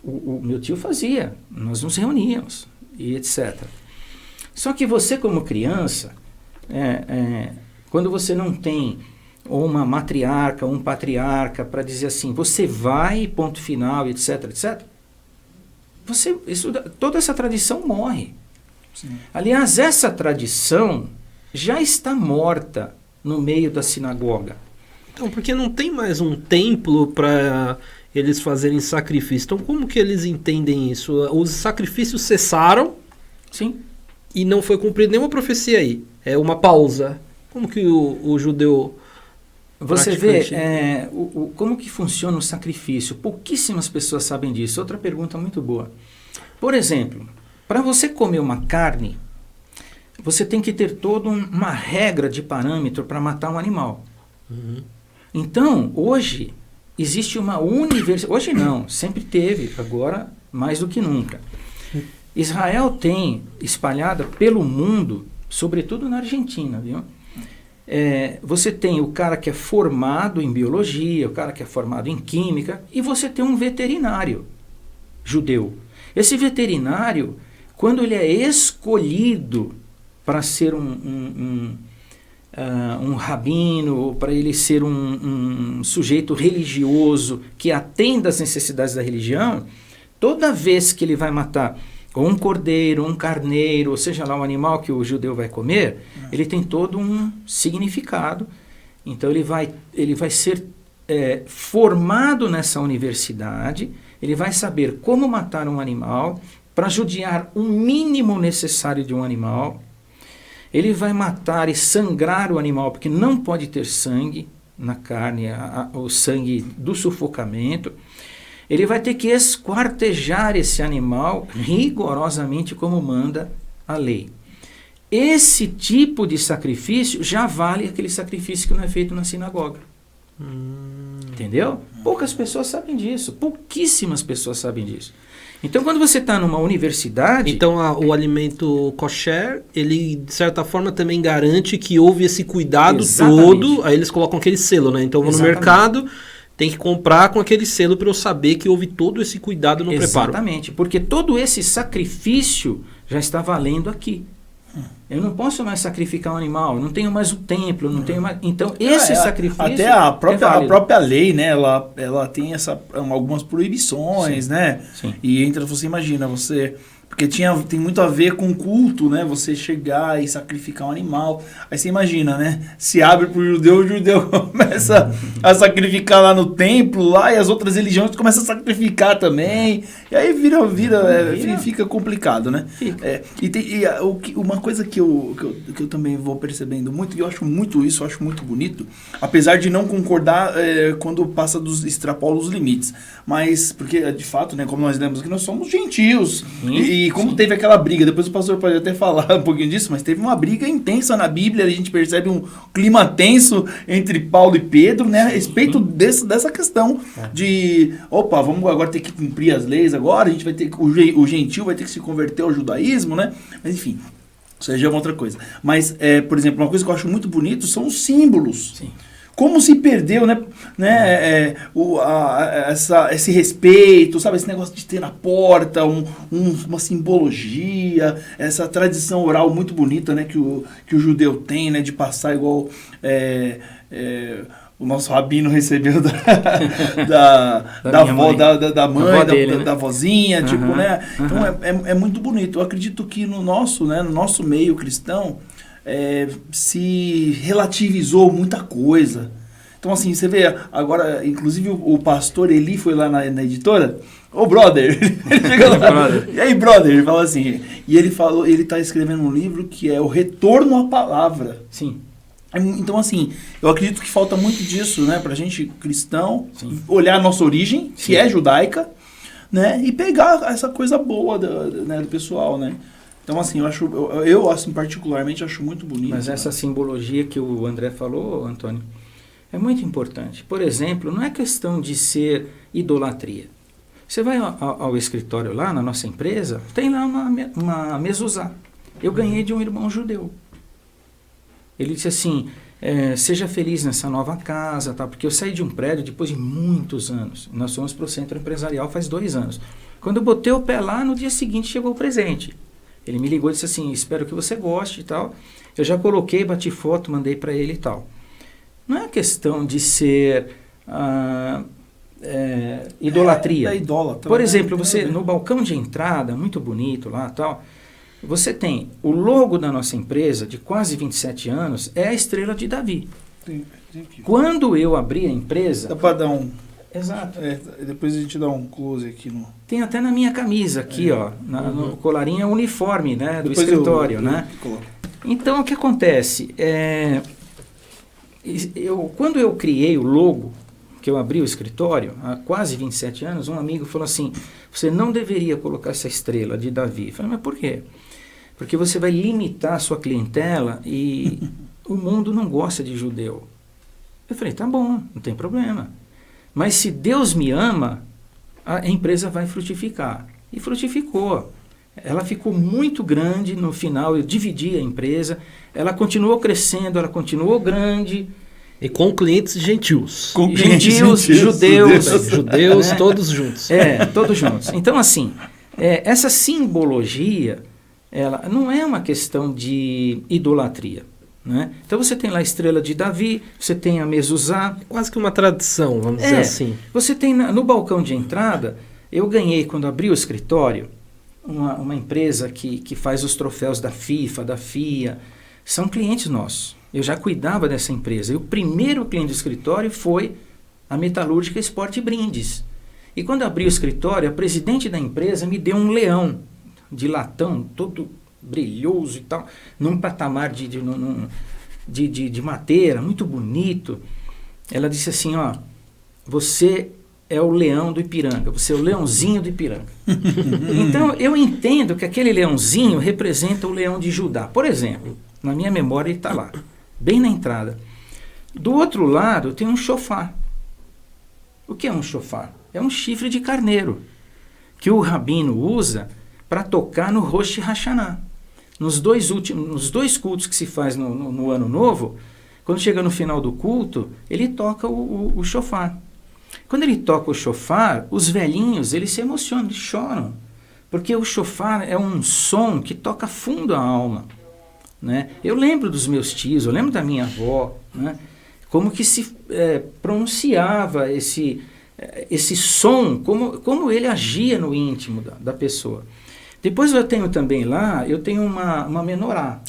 o meu tio fazia, nós nos reuníamos, e etc. Só que você, como criança, quando você não tem ou uma matriarca ou um patriarca para dizer assim, você vai, ponto final, etc., etc., toda essa tradição morre. Sim. Aliás, essa tradição já está morta no meio da sinagoga. Então, porque não tem mais um templo para eles fazerem sacrifício. Então, como que eles entendem isso? Os sacrifícios cessaram. Sim. E não foi cumprida nenhuma profecia aí. É uma pausa. Como que o judeu... Você vê como que funciona o sacrifício. Pouquíssimas pessoas sabem disso. Outra pergunta muito boa. Por exemplo, para você comer uma carne, você tem que ter toda uma regra de parâmetro para matar um animal. Uhum. Então, hoje, existe uma universidade... Hoje não, sempre teve, agora mais do que nunca. Israel tem espalhada pelo mundo, sobretudo na Argentina, viu? você tem o cara que é formado em biologia, o cara que é formado em química, e você tem um veterinário judeu. Esse veterinário, quando ele é escolhido para ser um rabino, para ele ser um sujeito religioso que atenda às necessidades da religião, toda vez que ele vai matar ou um cordeiro, um carneiro, ou seja lá, um animal que o judeu vai comer, ele tem todo um significado. Então ele vai ser formado nessa universidade, ele vai saber como matar um animal, para judiar o mínimo necessário de um animal. Ele vai matar e sangrar o animal, porque não pode ter sangue na carne, o sangue do sufocamento. Ele vai ter que esquartejar esse animal rigorosamente como manda a lei. Esse tipo de sacrifício já vale aquele sacrifício que não é feito na sinagoga. Entendeu? Poucas pessoas sabem disso. Pouquíssimas pessoas sabem disso. Então, quando você está numa universidade... Então, o alimento kosher, ele, de certa forma, também garante que houve esse cuidado todo. Aí eles colocam aquele selo, né? Então, no mercado... Tem que comprar com aquele selo para eu saber que houve todo esse cuidado no preparo. Exatamente, porque todo esse sacrifício já está valendo aqui. Eu não posso mais sacrificar um animal, não tenho mais o templo, não tenho mais... Então, esse sacrifício... Até a própria lei, né? Ela tem algumas proibições, sim, né? Sim. E entra, você imagina, porque tem muito a ver com culto, né? Você chegar e sacrificar um animal. Aí você imagina, né? Se abre para o judeu começa a sacrificar lá no templo, lá, e as outras religiões começam a sacrificar também. E aí fica complicado, né? Fica. Uma coisa que eu também vou percebendo muito, e eu acho muito isso, eu acho muito bonito, apesar de não concordar quando extrapola os limites. Mas, porque, de fato, né, como nós lemos aqui, nós somos gentios. E como sim, teve aquela briga, depois o pastor pode até falar um pouquinho disso, mas teve uma briga intensa na Bíblia, a gente percebe um clima tenso entre Paulo e Pedro, né, a respeito dessa questão de, vamos agora ter que cumprir as leis agora, a gente vai ter o gentil vai ter que se converter ao judaísmo, né, mas enfim, isso já é uma outra coisa. Mas, por exemplo, uma coisa que eu acho muito bonito são os símbolos. Sim. Como se perdeu, né, esse respeito, sabe? Esse negócio de ter na porta uma simbologia, essa tradição oral muito bonita, né, que o judeu tem, né, de passar igual o nosso rabino recebeu da mãe, dele, né? da vozinha, tipo, né? Então é muito bonito. Eu acredito que no nosso meio cristão, se relativizou muita coisa. Então, assim, você vê, agora, inclusive o pastor Eli foi lá na editora, brother, ele chega lá, e aí, brother, ele fala assim, e ele está escrevendo um livro que é o Retorno à Palavra. Sim. Então, assim, eu acredito que falta muito disso, né, pra gente cristão, olhar a nossa origem, que é judaica, né, e pegar essa coisa boa do pessoal, né. Então, assim, eu assim, particularmente, acho muito bonito. Mas essa simbologia que o André falou, Antônio, é muito importante. Por exemplo, não é questão de ser idolatria. Você vai ao escritório lá, na nossa empresa, tem lá uma mezuzá. Eu ganhei de um irmão judeu. Ele disse assim, seja feliz nessa nova casa, tá? Porque eu saí de um prédio depois de muitos anos. Nós fomos para o centro empresarial faz 2 anos. Quando eu botei o pé lá, no dia seguinte chegou o presente. Ele me ligou e disse assim, espero que você goste e tal. Eu já coloquei, bati foto, mandei para ele e tal. Não é questão de ser idolatria. É idólatra. Por exemplo, você no balcão de entrada, muito bonito lá e tal, você tem o logo da nossa empresa, de quase 27 anos, é a estrela de Davi. Tem Quando eu abri a empresa... Dá para dar um... Exato. Depois a gente dá um close aqui no... Tem até na minha camisa aqui, no colarinho uniforme, né, do escritório, né? Então, o que acontece? Quando eu criei o logo, que eu abri o escritório, há quase 27 anos, um amigo falou assim, você não deveria colocar essa estrela de Davi. Eu falei, mas por quê? Porque você vai limitar a sua clientela e o mundo não gosta de judeu. Eu falei, tá bom, não tem problema. Mas se Deus me ama, a empresa vai frutificar. E frutificou. Ela ficou muito grande, no final eu dividi a empresa, ela continuou crescendo, ela continuou grande. E com clientes gentios. Com gentios, judeus, né? Todos juntos. Todos juntos. Então, assim, essa simbologia, ela não é uma questão de idolatria. Né? Então você tem lá a estrela de Davi, você tem a mezuzá. Quase que uma tradição, vamos dizer assim. Você tem no balcão de entrada, eu ganhei quando abri o escritório, uma empresa que faz os troféus da FIFA, da FIA, são clientes nossos. Eu já cuidava dessa empresa. E o primeiro cliente do escritório foi a Metalúrgica Esporte Brindes. E quando abri o escritório, a presidente da empresa me deu um leão de latão, todo brilhoso e tal, num patamar de madeira, muito bonito. Ela disse assim, ó, você é o leão do Ipiranga, você é o leãozinho do Ipiranga. Então, eu entendo que aquele leãozinho representa o leão de Judá. Por exemplo, na minha memória ele está lá, bem na entrada. Do outro lado tem um shofar. O que é um shofar? É um chifre de carneiro, que o rabino usa para tocar no Rosh Hashanah. Nos dois cultos que se faz no Ano Novo, quando chega no final do culto, ele toca o shofar. Quando ele toca o shofar, os velhinhos, eles se emocionam, eles choram. Porque o shofar é um som que toca fundo a alma. Né? Eu lembro dos meus tios, eu lembro da minha avó, né? Como que se pronunciava esse som, como ele agia no íntimo da pessoa. Depois eu tenho também lá, uma menorá.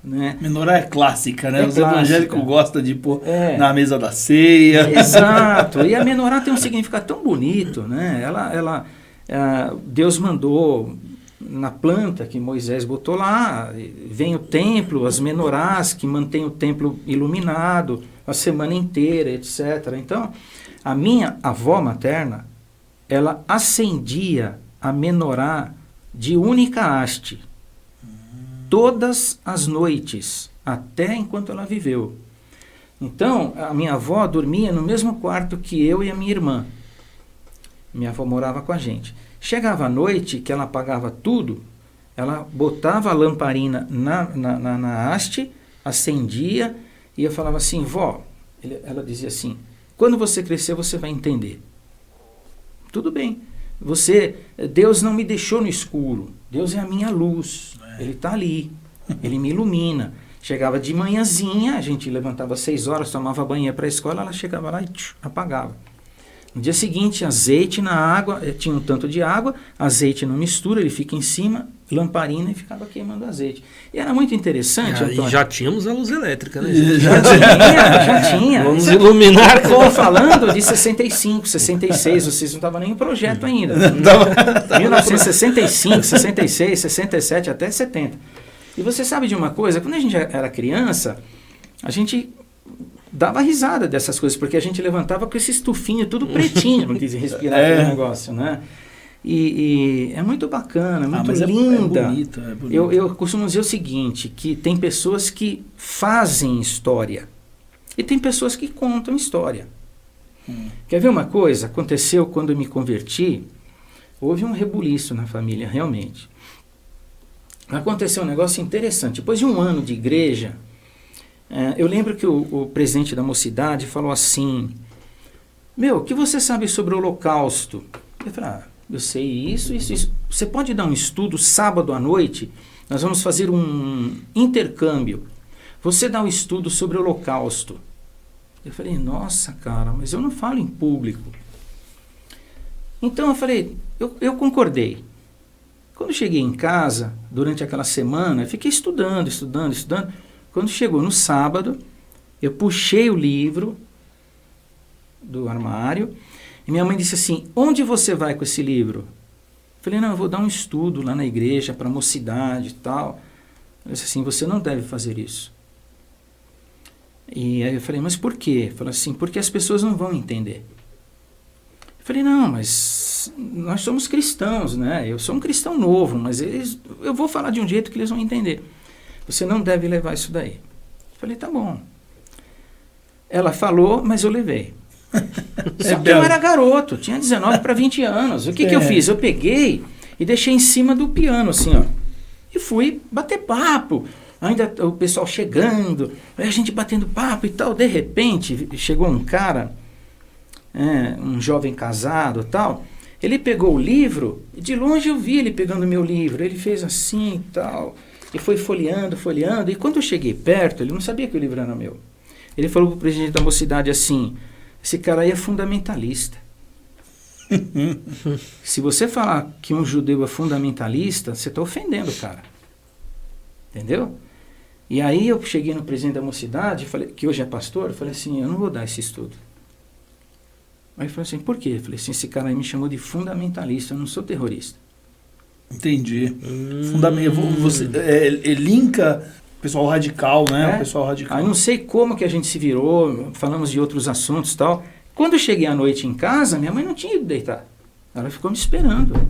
Né? Menorá é clássica, né? É Os clássica. evangélicos gostam de pôr na mesa da ceia. Exato. E a menorá tem um significado tão bonito, né? Deus mandou na planta que Moisés botou lá, vem o templo, as menorás que mantêm o templo iluminado a semana inteira, etc. Então, a minha avó materna, ela acendia a menorá de única haste todas as noites, até enquanto ela viveu. Então, a minha avó dormia no mesmo quarto que eu e a minha irmã. Minha avó morava com a gente. Chegava a noite, que ela apagava tudo, ela botava a lamparina na haste, acendia, e eu falava assim, vó, ela dizia assim, quando você crescer você vai entender. Tudo bem. Deus não me deixou no escuro. Deus é a minha luz. Ele está ali. Ele me ilumina. Chegava de manhãzinha, a gente levantava às 6 horas, tomava banho para a escola, ela chegava lá e apagava. No dia seguinte, azeite na água, tinha um tanto de água, azeite não mistura, ele fica em cima, lamparina e ficava queimando azeite. E era muito interessante. E já tínhamos a luz elétrica, né? Já tinha. Vamos iluminar. Estou falando de 65, 66, vocês não estavam nem em projeto ainda. 1965, 66, 67, até 70. E você sabe de uma coisa, quando a gente era criança, a gente dava risada dessas coisas, porque a gente levantava com esse estufinho tudo pretinho, não quis respirar aquele negócio, né? E é muito bacana, muito linda. É bonito, é bonito. Eu costumo dizer o seguinte, que tem pessoas que fazem história e tem pessoas que contam história. Quer ver uma coisa? Aconteceu quando eu me converti, houve um rebuliço na família, realmente. Aconteceu um negócio interessante. Depois de um ano de igreja, eu lembro que o presidente da mocidade falou assim, o que você sabe sobre o Holocausto? Eu falei, eu sei isso. Você pode dar um estudo sábado à noite? Nós vamos fazer um intercâmbio. Você dá um estudo sobre o Holocausto. Eu falei, nossa, cara, mas eu não falo em público. Então eu falei, eu concordei. Quando cheguei em casa, durante aquela semana, eu fiquei estudando. Quando chegou no sábado, eu puxei o livro do armário e minha mãe disse assim, onde você vai com esse livro? Eu falei, não, eu vou dar um estudo lá na igreja para a mocidade e tal. Ela disse assim, você não deve fazer isso. E aí eu falei, mas por quê? Ela falou assim, porque as pessoas não vão entender. Eu falei, não, mas nós somos cristãos, né? Eu sou um cristão novo, mas eu vou falar de um jeito que eles vão entender. Você não deve levar isso daí. Eu falei, tá bom. Ela falou, mas eu levei. Só que eu era garoto, tinha 19 para 20 anos. O que eu fiz? Eu peguei e deixei em cima do piano, assim, ó. E fui bater papo. Ainda o pessoal chegando, a gente batendo papo e tal. De repente, chegou um cara, um jovem casado e tal. Ele pegou o livro, e de longe eu vi ele pegando o meu livro. Ele fez assim e tal, e foi folheando. E quando eu cheguei perto, ele não sabia que o livro era meu. Ele falou para o presidente da mocidade assim: esse cara aí é fundamentalista. Se você falar que um judeu é fundamentalista, você está ofendendo o cara. Entendeu? E aí eu cheguei no presidente da mocidade, falei, que hoje é pastor, eu falei assim: eu não vou dar esse estudo. Aí ele falou assim: por quê? Eu falei assim: esse cara aí me chamou de fundamentalista, eu não sou terrorista. Entendi. Você linka pessoal radical, né? Pessoal radical. Aí não sei como que a gente se virou, falamos de outros assuntos e tal. Quando eu cheguei à noite em casa, minha mãe não tinha ido deitar. Ela ficou me esperando.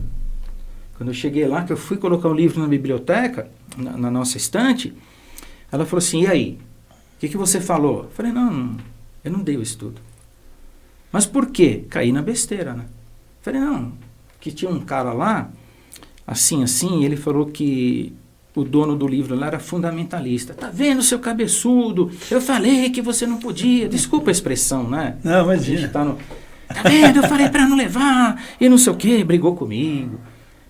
Quando eu cheguei lá, que eu fui colocar o livro na biblioteca, na nossa estante, ela falou assim: e aí? O que você falou? Eu falei: não, eu não dei o estudo. Mas por quê? Caí na besteira, né? Eu falei: não, que tinha um cara lá, assim, e ele falou que o dono do livro lá era fundamentalista. Tá vendo, seu cabeçudo? Eu falei que você não podia. Desculpa a expressão, né? Não, imagina. Tá vendo? Eu falei para não levar. E não sei o quê. Brigou comigo.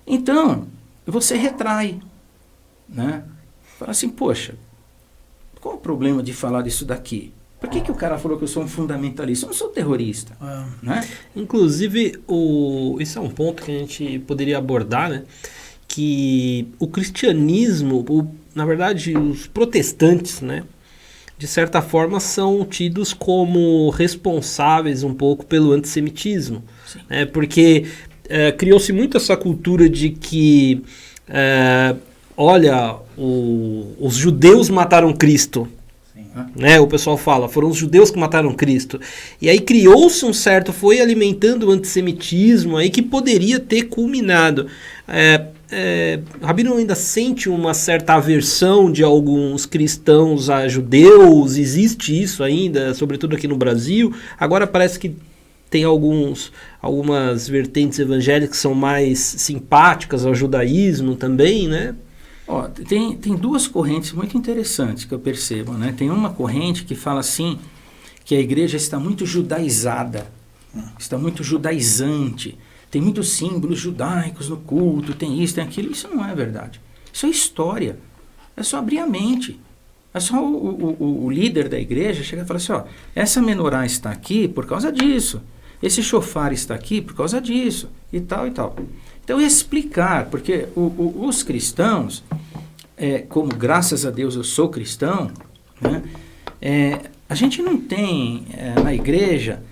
Então, você retrai. Né? Fala assim: poxa, qual o problema de falar disso daqui? Por que o cara falou que eu sou um fundamentalista? Eu não sou terrorista. Né? Inclusive, isso é um ponto que a gente poderia abordar, né? Que o cristianismo, na verdade, os protestantes, né, de certa forma, são tidos como responsáveis um pouco pelo antissemitismo. Né, porque criou-se muito essa cultura de que, olha, os judeus mataram Cristo. Né, o pessoal fala, foram os judeus que mataram Cristo. E aí criou-se foi alimentando o antissemitismo aí que poderia ter culminado. Rabino ainda sente uma certa aversão de alguns cristãos a judeus, existe isso ainda, sobretudo aqui no Brasil. Agora parece que tem algumas vertentes evangélicas que são mais simpáticas ao judaísmo também, né? Tem duas correntes muito interessantes que eu percebo, né? Tem uma corrente que fala assim, que a igreja está muito judaizada, está muito judaizante, tem muitos símbolos judaicos no culto, tem isso, tem aquilo. Isso não é verdade. Isso é história. É só abrir a mente. É só o líder da igreja chegar e falar assim: essa menorá está aqui por causa disso. Esse shofar está aqui por causa disso. E tal, e tal. Então, explicar, porque os cristãos, como graças a Deus eu sou cristão, né, a gente não tem na igreja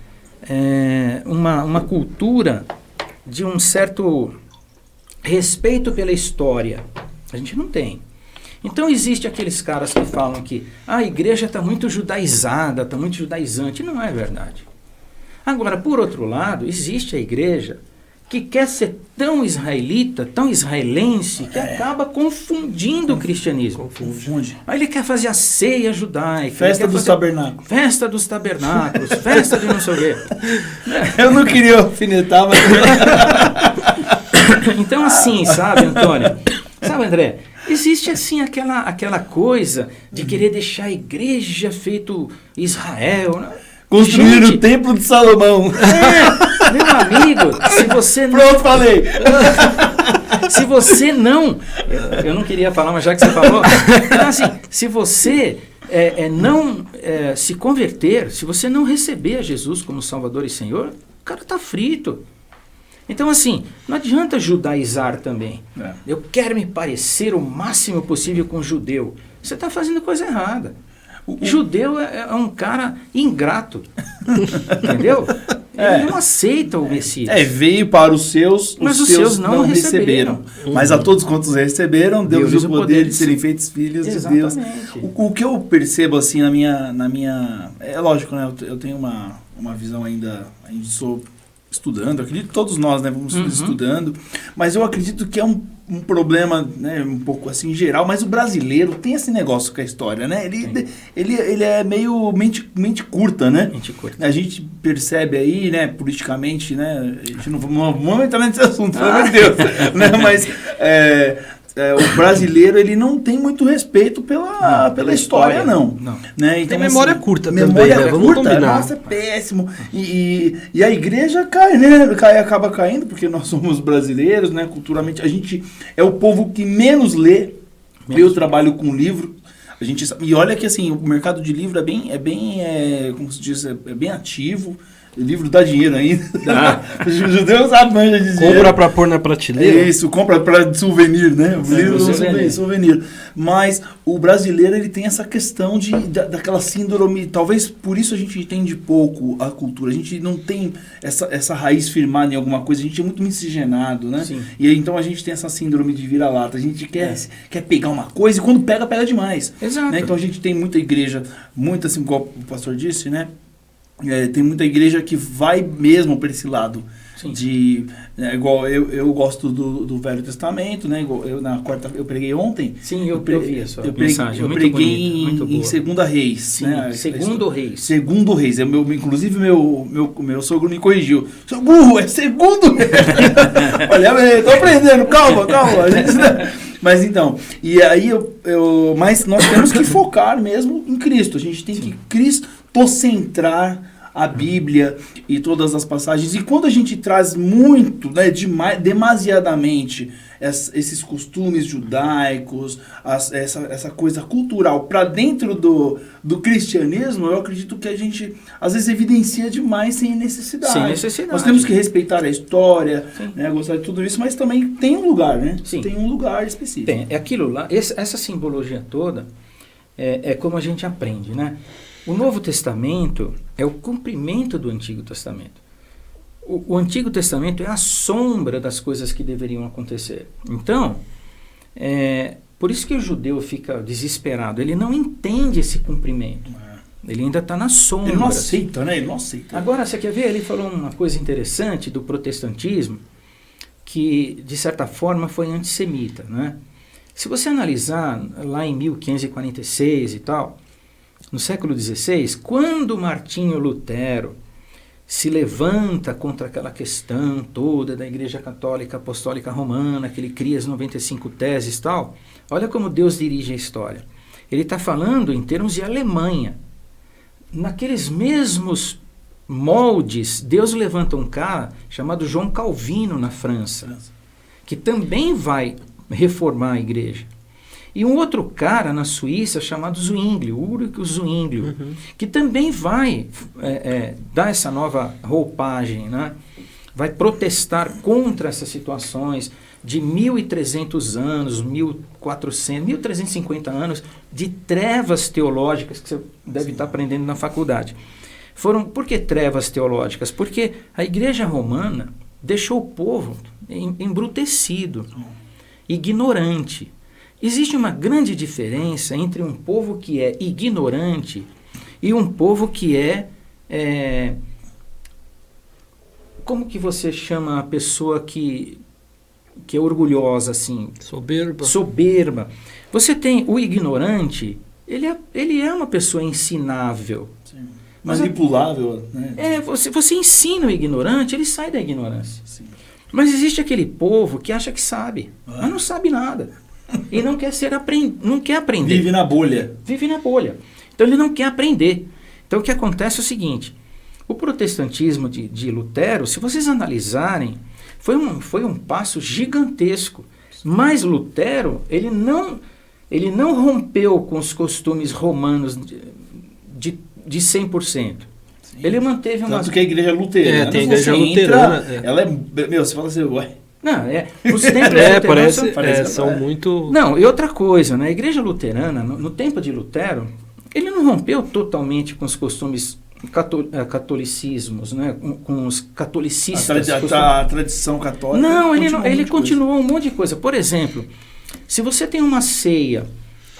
uma cultura de um certo respeito pela história. A gente não tem. Então, existe aqueles caras que falam que a igreja está muito judaizada, está muito judaizante. Não é verdade. Agora, por outro lado, existe a igreja que quer ser tão israelita, tão israelense, que acaba confundindo o cristianismo. Confunde. Aí ele quer fazer a ceia judaica. Festa dos tabernáculos. Festa dos tabernáculos, festa de não sei o quê. Eu não queria alfinetar, mas... Então, assim, sabe, Antônio? Sabe, André? Existe, assim, aquela coisa de querer deixar a igreja feito Israel, né? Construir o templo de Salomão. Meu amigo, se você não... Pronto, falei. Se você não... Eu não queria falar, mas já que você falou... Então, assim, se você não se converter, se você não receber a Jesus como Salvador e Senhor, o cara está frito. Então, assim, não adianta judaizar também. Eu quero me parecer o máximo possível com um judeu. Você está fazendo coisa errada. Judeu é um cara ingrato, entendeu? Ele não aceita o Messias. Veio para os seus, mas os seus não receberam. Mas a todos quantos receberam, Deus o poder de serem feitos filhos de Deus. O que eu percebo assim na minha... É lógico, né? Eu tenho uma visão ainda sou estudando, acredito que todos nós, né, vamos estudando, mas eu acredito que é um problema, né, um pouco assim geral, mas o brasileiro tem esse negócio com a história, né? Ele é meio mente curta, né? Mente curta. A gente percebe aí, né, politicamente, né, a gente não vamos entrar nesse assunto, pelo amor de Deus, né, mas o brasileiro, ele não tem muito respeito pela história, não. Né? Então, tem memória curta também, memória né? Vamos curta, combinar. Nossa, é péssimo. E a igreja cai, né? Acaba caindo, porque nós somos brasileiros, né? Culturalmente, a gente é o povo que menos lê. Eu trabalho com livro. E olha que, assim, o mercado de livro como se diz, é bem ativo. O livro dá dinheiro ainda. Os judeus sabem manja de dinheiro. Compra pra pôr na prateleira. Isso, compra pra souvenir, né? O livro é souvenir. Mas o brasileiro, ele tem essa questão daquela síndrome, talvez por isso a gente entende pouco a cultura. A gente não tem essa raiz firmada em alguma coisa, a gente é muito miscigenado, né? Sim. E aí, então a gente tem essa síndrome de vira-lata. A gente quer pegar uma coisa e quando pega demais. Exato. Né? Então a gente tem muita igreja, muito assim, como o pastor disse, né? Tem muita igreja que vai mesmo para esse lado. Sim. Igual eu gosto do Velho Testamento, né? Igual eu preguei ontem. Sim, eu vi a sua mensagem. Eu preguei em Segunda Reis. Sim, né? Segundo Reis. Segundo Reis. Inclusive, meu sogro me corrigiu. Seu burro, é Segundo Reis. Olha, tô aprendendo, calma. Mas então, e aí mas nós temos que focar mesmo em Cristo. A gente tem que cristocentrar a Bíblia e todas as passagens. E quando a gente traz muito, né, demasiadamente esses costumes judaicos, essa coisa cultural para dentro do cristianismo, eu acredito que a gente às vezes evidencia demais sem necessidade. Sem necessidade. Nós temos que respeitar a história, né, gostar de tudo isso, mas também tem um lugar, né? Sim. Tem um lugar específico. Tem. É aquilo lá, essa simbologia toda é como a gente aprende, né? O Novo Testamento é o cumprimento do Antigo Testamento. O Antigo Testamento é a sombra das coisas que deveriam acontecer. Então, por isso que o judeu fica desesperado. Ele não entende esse cumprimento. Ele ainda está na sombra. Ele não aceita, né? Ele não aceita. Agora, você quer ver? Ele falou uma coisa interessante do protestantismo, que, de certa forma, foi antissemita, né? Se você analisar lá em 1546 e tal, no século XVI, quando Martinho Lutero se levanta contra aquela questão toda da Igreja Católica Apostólica Romana, que ele cria as 95 teses e tal, olha como Deus dirige a história. Ele está falando em termos de Alemanha. Naqueles mesmos moldes, Deus levanta um cara chamado João Calvino na França, que também vai reformar a igreja. E um outro cara na Suíça chamado Zwinglio, Ulrich Zwinglio, que também vai dar essa nova roupagem, né? Vai protestar contra essas situações de 1.300 anos, 1.400, 1.350 anos de trevas teológicas que você deve estar aprendendo na faculdade. Por que trevas teológicas? Porque a igreja romana deixou o povo embrutecido, ignorante. Existe uma grande diferença entre um povo que é ignorante e um povo que como que você chama a pessoa que é orgulhosa, assim? Soberba. Você tem o ignorante, ele é uma pessoa ensinável. Sim. Manipulável. Né? Você ensina o ignorante, ele sai da ignorância. Sim. Mas existe aquele povo que acha que sabe, mas não sabe nada. E não quer não quer aprender. Vive na bolha. Então ele não quer aprender. Então o que acontece é o seguinte: o protestantismo de Lutero, se vocês analisarem, foi um passo gigantesco. Mas Lutero, ele não rompeu com os costumes romanos de 100%. Sim. Ele manteve uma... Tanto que a igreja luterana... tem a igreja luterana. Ela você fala assim, ué... Não, os templos são muito... Não, e outra coisa, né? A igreja luterana, no tempo de Lutero, ele não rompeu totalmente com os costumes catolicismos, né? Com os catolicistas. A tradição católica. Não, ele continuou um monte de coisa. Por exemplo, se você tem uma ceia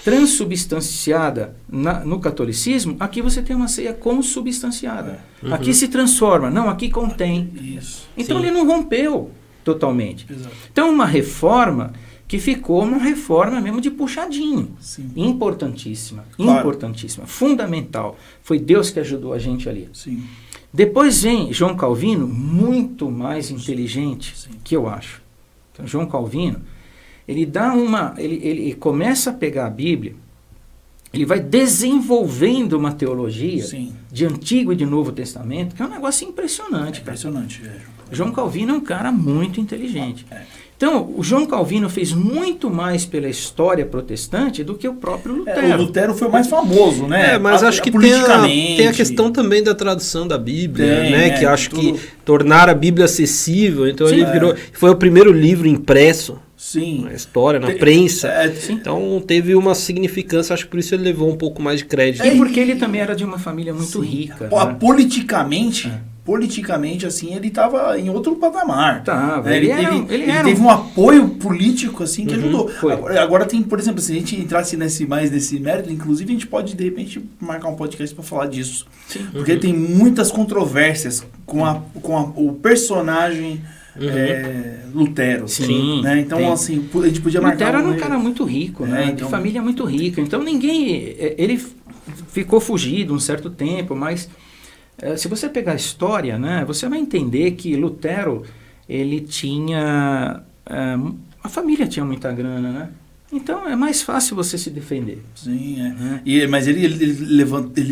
transubstanciada no catolicismo, aqui você tem uma ceia consubstanciada. Aqui se transforma. Não, aqui contém. Isso. Então ele não rompeu totalmente. Exato. Então uma reforma que ficou uma reforma mesmo de puxadinho. Sim. Importantíssima. Claro. Importantíssima. Fundamental. Foi Deus que ajudou a gente ali. Sim. Depois vem João Calvino, muito mais inteligente, Sim. que eu acho. Então, João Calvino, ele começa a pegar a Bíblia, ele vai desenvolvendo uma teologia Sim. de Antigo e de Novo Testamento, que é um negócio impressionante. Impressionante. João Calvino é um cara muito inteligente. É. Então, o João Calvino fez muito mais pela história protestante do que o próprio Lutero. O Lutero foi mais famoso, né? Mas acho que tem a questão também da tradução da Bíblia, né? Que acho que tornar a Bíblia acessível. Então ele virou. Foi o primeiro livro impresso. Sim. Na história, na prensa. Então teve uma significância, acho que por isso ele levou um pouco mais de crédito. E porque ele também era de uma família muito rica. Né? Politicamente, assim, ele estava em outro patamar. Ele teve um apoio político, assim, que ajudou. Agora tem, por exemplo, se a gente entrasse mais nesse mérito, inclusive a gente pode, de repente, marcar um podcast para falar disso. Sim. Porque tem muitas controvérsias com o personagem Lutero. Sim. Né? Então, assim, a gente podia marcar... Lutero era um cara muito rico, né? Então, de família muito rica. Então ele ficou fugido um certo tempo, mas... se você pegar a história, né, você vai entender que Lutero, ele tinha... a família tinha muita grana, né? Então é mais fácil você se defender. Sim, mas ele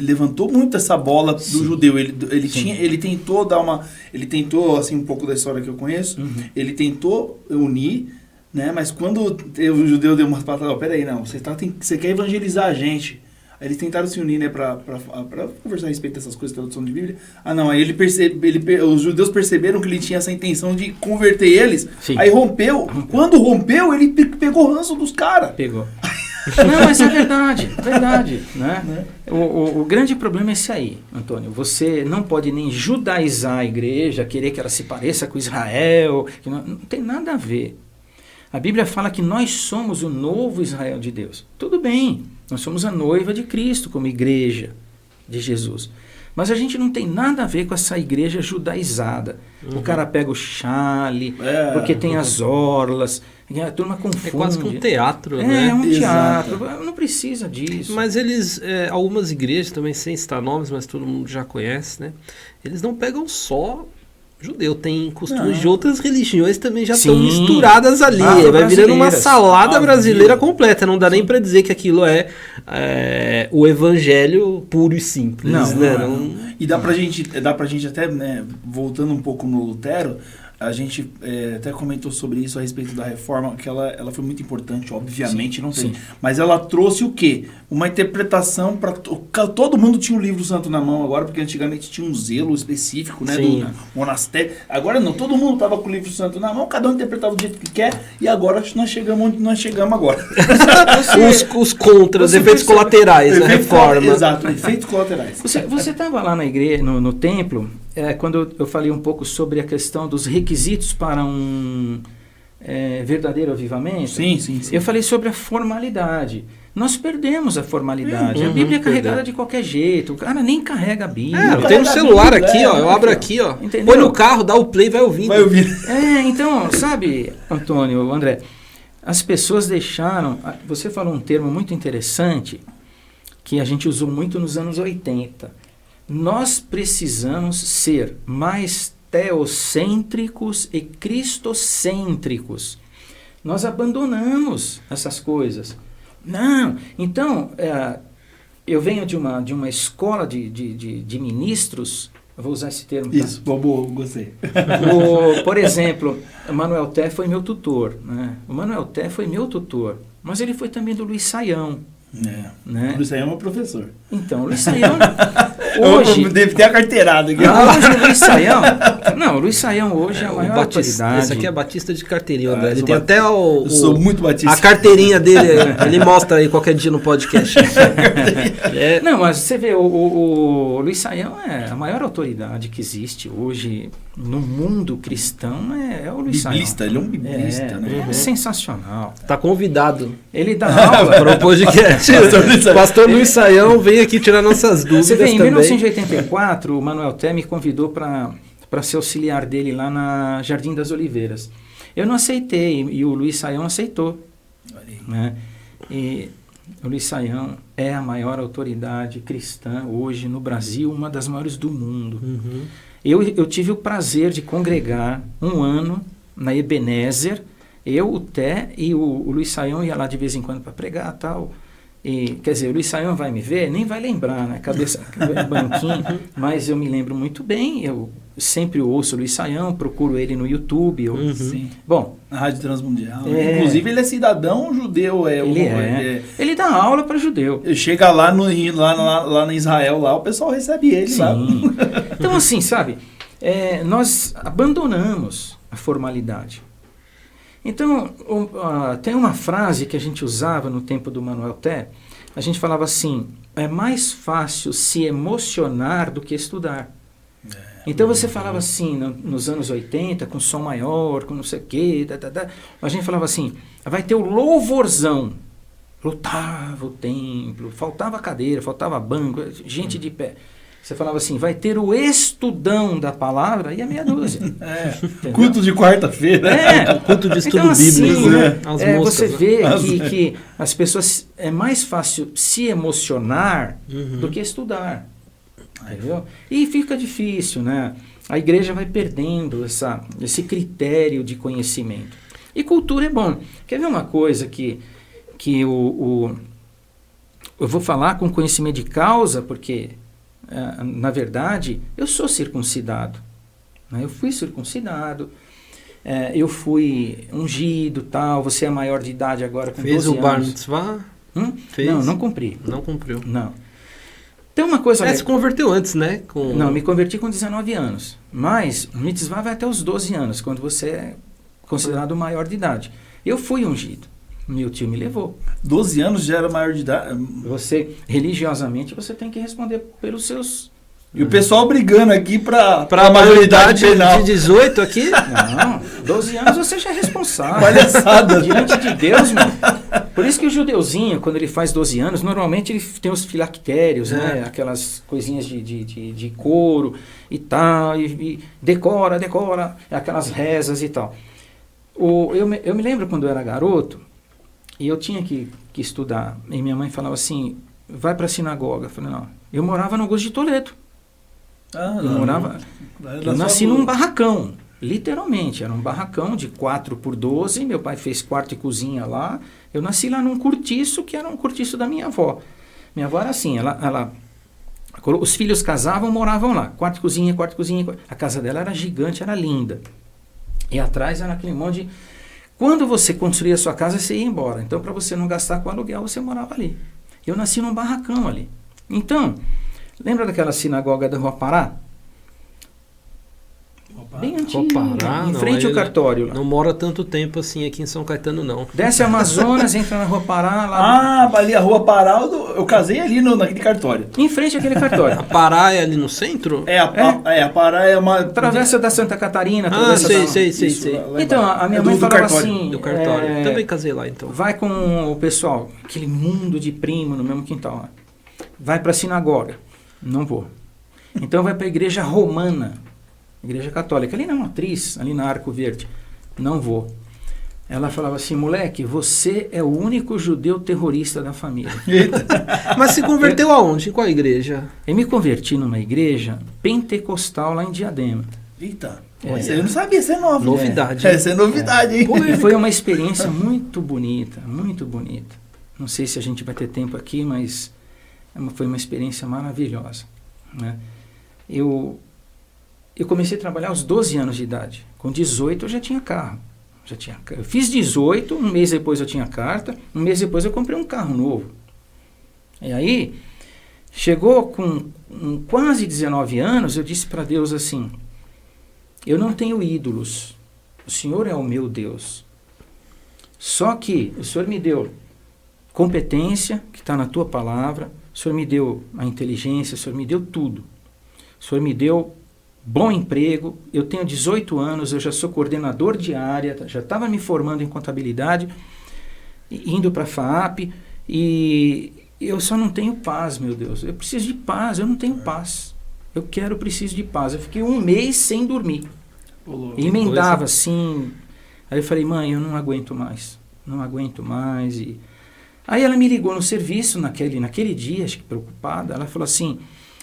levantou muito essa bola do judeu. Ele tentou ele tentou, assim, um pouco da história que eu conheço, ele tentou unir, né? Mas quando o judeu deu umas patadas, peraí, não, você quer evangelizar a gente. Aí eles tentaram se unir, né, pra conversar a respeito dessas coisas, tradução de Bíblia. Não, aí os judeus perceberam que ele tinha essa intenção de converter eles. Sim. Aí rompeu. Quando rompeu, ele pegou o ranço dos caras. Pegou. Não, mas é verdade, né? O grande problema é esse aí, Antônio. Você não pode nem judaizar a igreja, querer que ela se pareça com Israel, que não tem nada a ver. A Bíblia fala que nós somos o novo Israel de Deus. Tudo bem, nós somos a noiva de Cristo como igreja de Jesus. Mas a gente não tem nada a ver com essa igreja judaizada. O cara pega o chale, porque tem as orlas, a turma confunde. É quase que um teatro, né? É um teatro, não precisa disso. Mas eles, algumas igrejas também, sem citar nomes, mas todo mundo já conhece, né? Eles não pegam só... judeu, tem costumes de outras religiões também já estão misturadas ali. Vai virando uma salada brasileira completa. Não dá nem para dizer que aquilo é o evangelho puro e simples. E dá pra gente até, né, voltando um pouco no Lutero, a gente até comentou sobre isso a respeito da reforma, que ela foi muito importante, obviamente, não tem. Mas ela trouxe o quê? Uma interpretação para... Todo mundo tinha um livro santo na mão agora, porque antigamente tinha um zelo específico, né, do monastério. Agora não, todo mundo estava com o livro santo na mão, cada um interpretava do jeito que quer, e agora nós chegamos onde nós chegamos agora. os contras, efeitos colaterais da reforma. Exato, efeitos colaterais. Você estava lá na igreja, no templo, quando eu falei um pouco sobre a questão dos requisitos para um verdadeiro avivamento, sim. Eu falei sobre a formalidade. Nós perdemos a formalidade. A Bíblia é carregada de qualquer jeito. O cara nem carrega a Bíblia. Eu tenho um celular aqui, ó. Eu abro aqui, ó. Entendeu? Põe no carro, dá o play e vai ouvindo. Vai ouvir. Então, sabe, Antônio, André, as pessoas deixaram... Você falou um termo muito interessante que a gente usou muito nos anos 80. Nós precisamos ser mais teocêntricos e cristocêntricos. Nós abandonamos essas coisas. Não, então, eu venho de uma escola de ministros, eu vou usar esse termo. Isso, bobo, gostei. Por exemplo, o Manuel Té foi meu tutor, né? O Manuel Té foi meu tutor, mas ele foi também do Luiz Saião. Né? O Luiz Saião é um professor. Então, o Luiz Saião... hoje... Deve ter a carteirada aqui. Hoje o Luiz Saião... Não, o Luiz Saião hoje é a maior autoridade. Esse aqui é Batista de carteirinha, André. Ele tem até eu sou muito Batista. A carteirinha dele, ele mostra aí qualquer dia no podcast. Não, mas você vê, o Luiz Saião é a maior autoridade que existe hoje no mundo cristão, é o Luiz Saião. Biblista, ele é um biblista, né? É sensacional. Tá convidado. Ele dá aula para o podcast. Pastor Luiz Saião vem aqui tirar nossas dúvidas. Você vê, em também. 1984, o Manuel Té me convidou para ser auxiliar dele lá na Jardim das Oliveiras. Eu não aceitei, e o Luiz Saião aceitou. Né? E o Luiz Saião é a maior autoridade cristã hoje no Brasil, uma das maiores do mundo. Uhum. Eu tive o prazer de congregar um ano na Ebenezer, eu, o Té e o Luiz Saião ia lá de vez em quando para pregar e tal. E, quer dizer, o Luiz Saião vai me ver, nem vai lembrar, né? Cabeça banquinho, mas eu me lembro muito bem, eu sempre ouço o Luiz Saião, procuro ele no YouTube. Sim. Bom, na Rádio Transmundial. Inclusive, ele é cidadão judeu. Ele dá aula para judeu. Chega lá no Israel, lá o pessoal recebe ele. Sim. Lá. Então, assim, sabe, nós abandonamos a formalidade. Então, tem uma frase que a gente usava no tempo do Manuel Té, a gente falava assim, é mais fácil se emocionar do que estudar. Então você falava assim, nos anos 80, com som maior, com não sei o quê, a gente falava assim, vai ter o louvorzão, lotava o templo, faltava cadeira, faltava banco, gente de pé. Você falava assim, vai ter o estudão da palavra e a meia dúzia. Culto de quarta-feira. Culto de estudo então, bíblico, assim, né? Você vê que as pessoas, é mais fácil se emocionar do que estudar. Entendeu? E fica difícil, né? A igreja vai perdendo esse critério de conhecimento. E cultura é bom. Quer ver uma coisa que eu vou falar com conhecimento de causa, porque... na verdade, eu sou circuncidado. Né? Eu fui circuncidado, eu fui ungido, tal. Você é maior de idade agora com 12 anos. Fez o bar mitzvah? Não, não cumpri. Não cumpriu. Não. Tem uma coisa... se converteu antes, né? Não, me converti com 19 anos. Mas o mitzvah vai até os 12 anos, quando você é considerado maior de idade. Eu fui ungido. Meu tio me levou. 12 anos já era maior de idade. Você, religiosamente, você tem que responder pelos seus... E o pessoal brigando aqui para a maioridade de 18 aqui? Não, 12 anos você já é responsável. Palhaçada. Diante de Deus, mano. Por isso que o judeuzinho, quando ele faz 12 anos, normalmente ele tem os filactérios, né? Aquelas coisinhas de couro e tal, e decora, aquelas rezas e tal. Eu me lembro quando eu era garoto, e eu tinha que estudar. E minha mãe falava assim, vai para a sinagoga. Eu falei, não. Eu morava no Augusto de Toledo. Eu nasci num barracão. Literalmente. Era um barracão de 4x12. Meu pai fez quarto e cozinha lá. Eu nasci lá num cortiço, que era um cortiço da minha avó. Minha avó era assim, os filhos casavam, moravam lá. Quarto e cozinha. A casa dela era gigante, era linda. E atrás era aquele monte de... Quando você construía a sua casa, você ia embora. Então, para você não gastar com aluguel, você morava ali. Eu nasci num barracão ali. Então, lembra daquela sinagoga da Rua Pará? Bem antiga, em frente ao cartório lá. Não mora tanto tempo assim aqui em São Caetano, não. Desce Amazonas, entra na Rua Pará. Lá ali a Rua Pará, eu casei ali naquele cartório. Em frente àquele cartório. A Pará é ali no centro? A Pará é uma... Travessa da Santa Catarina. Sei. Então, a minha mãe falava assim... Do cartório. Também casei lá, então. Vai com o pessoal, aquele mundo de primo no mesmo quintal. Vai para a sinagoga. Não vou. Então vai para a igreja romana. Igreja católica, ali na Matriz, ali na Arco Verde. Não vou. Ela falava assim, moleque, você é o único judeu terrorista da família. Mas se converteu aonde? Em qual igreja? Eu me converti numa igreja pentecostal lá em Diadema. Eita, eu não sabia, isso é novo. Novidade. Essa é novidade, hein? E foi uma experiência muito bonita, muito bonita. Não sei se a gente vai ter tempo aqui, mas foi uma experiência maravilhosa. Né? Eu comecei a trabalhar aos 12 anos de idade. Com 18 eu já tinha carro. Eu fiz 18, um mês depois eu tinha carta, um mês depois eu comprei um carro novo. E aí, chegou com quase 19 anos, eu disse para Deus assim, eu não tenho ídolos. O Senhor é o meu Deus. Só que o Senhor me deu competência, que está na tua palavra, o Senhor me deu a inteligência, o Senhor me deu tudo. O Senhor me deu bom emprego, eu tenho 18 anos, eu já sou coordenador de área, já estava me formando em contabilidade, indo para a FAAP, e eu só não tenho paz, meu Deus. Eu preciso de paz, eu não tenho paz. Preciso de paz. Eu fiquei 1 mês sem dormir. E emendava assim. Aí eu falei, mãe, eu não aguento mais. Não aguento mais. E... Aí ela me ligou no serviço naquele dia, acho que preocupada. Ela falou assim,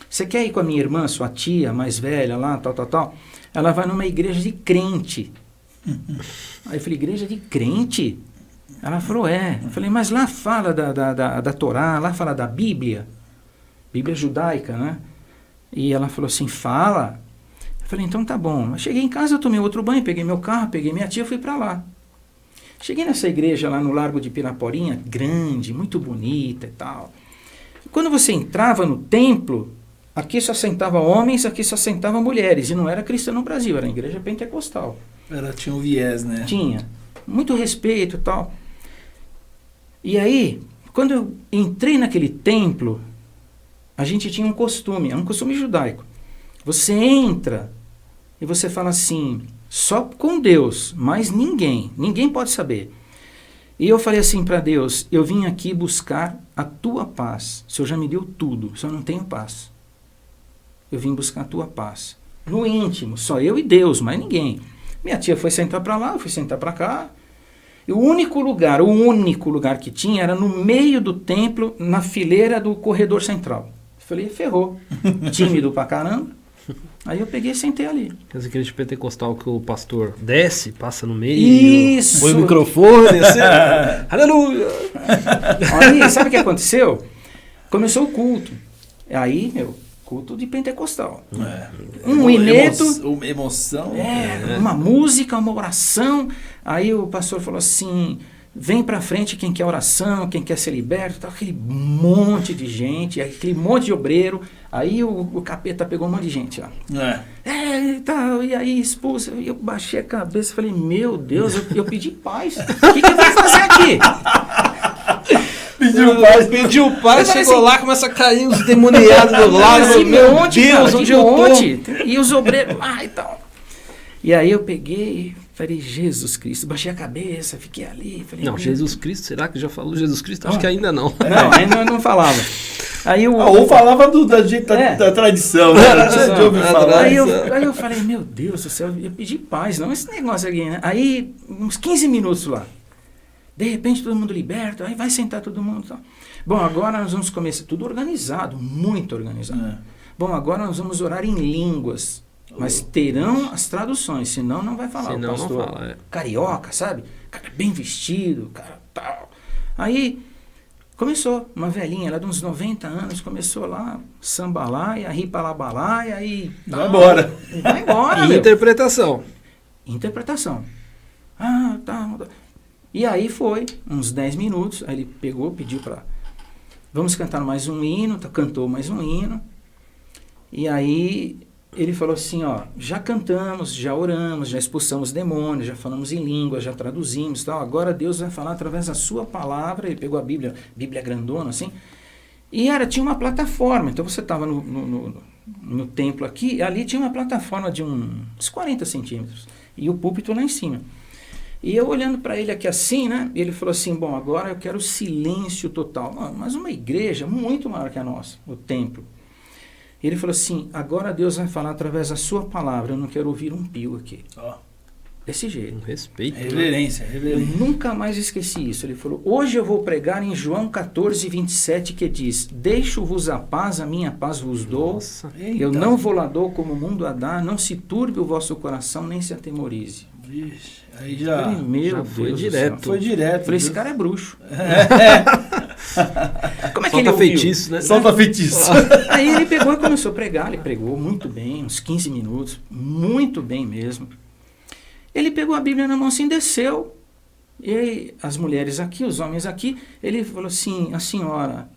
você quer ir com a minha irmã, sua tia mais velha lá, tal? Ela vai numa igreja de crente. Aí eu falei, igreja de crente? Ela falou, é. Eu falei, mas lá fala da Torá, lá fala da Bíblia judaica, né? E ela falou assim, fala. Eu falei, então tá bom. Eu cheguei em casa, eu tomei outro banho, peguei meu carro, peguei minha tia e fui para lá. Cheguei nessa igreja lá no Largo de Piraporinha, grande, muito bonita e tal. Quando você entrava no templo, aqui só sentava homens, aqui só sentava mulheres. E não era cristão no Brasil, era igreja pentecostal. Tinha um viés, né? Tinha. Muito respeito e tal. E aí, quando eu entrei naquele templo, a gente tinha um costume judaico. Você entra e você fala assim, só com Deus, mas ninguém pode saber. E eu falei assim para Deus, eu vim aqui buscar a tua paz. O Senhor já me deu tudo, o Senhor não tem paz. Eu vim buscar a tua paz. No íntimo, só eu e Deus, mais ninguém. Minha tia foi sentar para lá, eu fui sentar para cá. E o único lugar que tinha era no meio do templo, na fileira do corredor central. Eu falei, ferrou. Tímido pra caramba. Aí eu peguei e sentei ali. As igrejas pentecostal que o pastor desce, passa no meio, isso, põe o microfone, assim, aleluia! Aí, sabe o que aconteceu? Começou o culto. Aí, culto de pentecostal. Um ineto. Uma emoção. Uma música, uma oração. Aí o pastor falou assim, vem pra frente quem quer oração, quem quer ser liberto, tal, aquele monte de gente, aquele monte de obreiro. Aí o capeta pegou um monte de gente, ó. E aí expulsa. Eu baixei a cabeça e falei, meu Deus, eu pedi paz. O que eu vou fazer aqui? Pediu paz, chegou lá, começa a cair os demoniados do lado. Assim, Meu Deus, onde eu tô? E os obreiros lá e tal. E aí eu peguei, falei, Jesus Cristo, baixei a cabeça, fiquei ali. Falei, não, Jesus Cristo, será que já falou Jesus Cristo? Acho que ainda não. Não, ainda não falava. Aí ou falava da tradição, né? Aí eu falei, meu Deus do céu, eu pedi paz, não esse negócio aqui, né? Aí, uns 15 minutos lá. De repente todo mundo liberta, aí vai sentar todo mundo. Tal. Bom, agora nós vamos começar, tudo organizado, muito organizado. Bom, agora nós vamos orar em línguas. Mas terão as traduções, senão não vai falar. Senão o pastor não fala, carioca, sabe? Cara bem vestido, cara tal. Aí começou, uma velhinha, ela de uns 90 anos, começou lá, sambalaia, ripalabalaia, aí... Vai embora. Vai embora, E interpretação. Tá. E aí foi, uns 10 minutos, aí ele pegou, pediu para... Vamos cantar mais um hino, cantou mais um hino. E aí... Ele falou assim, ó, já cantamos, já oramos, já expulsamos demônios, já falamos em línguas, já traduzimos e tal. Agora Deus vai falar através da sua palavra. Ele pegou a Bíblia grandona assim, e tinha uma plataforma. Então você estava no templo aqui, ali tinha uma plataforma de uns 40 centímetros e o púlpito lá em cima. E eu olhando para ele aqui assim, né? Ele falou assim, bom, agora eu quero silêncio total. Mas uma igreja muito maior que a nossa, o templo. Ele falou assim, agora Deus vai falar através da sua palavra, eu não quero ouvir um pio aqui. Desse jeito. Respeito. Reverência. Eu nunca mais esqueci isso. Ele falou, hoje eu vou pregar em João 14, 27, que diz, deixo-vos a paz, a minha paz vos dou. Eu não vou lá dou como o mundo a dá, não se turbe o vosso coração, nem se atemorize. Vixe, aí já, meu foi Deus direto. Foi direto. Falei, esse cara é bruxo. Como é que Solta ele feitiço, né? Solta feitiço. Aí ele pegou e começou a pregar. Ele pregou muito bem, uns 15 minutos, muito bem mesmo. Ele pegou a Bíblia na mão assim, desceu. E aí, as mulheres aqui, os homens aqui, ele falou assim, a senhora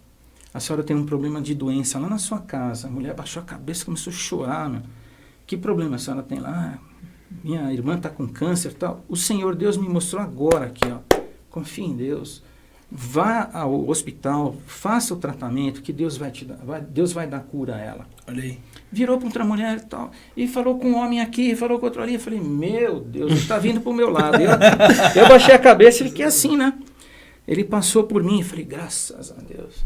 tem um problema de doença lá na sua casa. A mulher baixou a cabeça, começou a chorar. Meu. Que problema a senhora tem lá? minha irmã está com câncer e tal. O Senhor Deus me mostrou agora aqui, ó. Confie em Deus. Vá ao hospital, faça o tratamento que Deus vai te dar. Deus vai dar cura a ela. Olha aí. Virou para outra mulher e tal. E falou com um homem aqui, falou com outro ali. Eu falei, meu Deus, ele está vindo para o meu lado. Eu baixei a cabeça e fiquei assim, né? Ele passou por mim e falei, graças a Deus.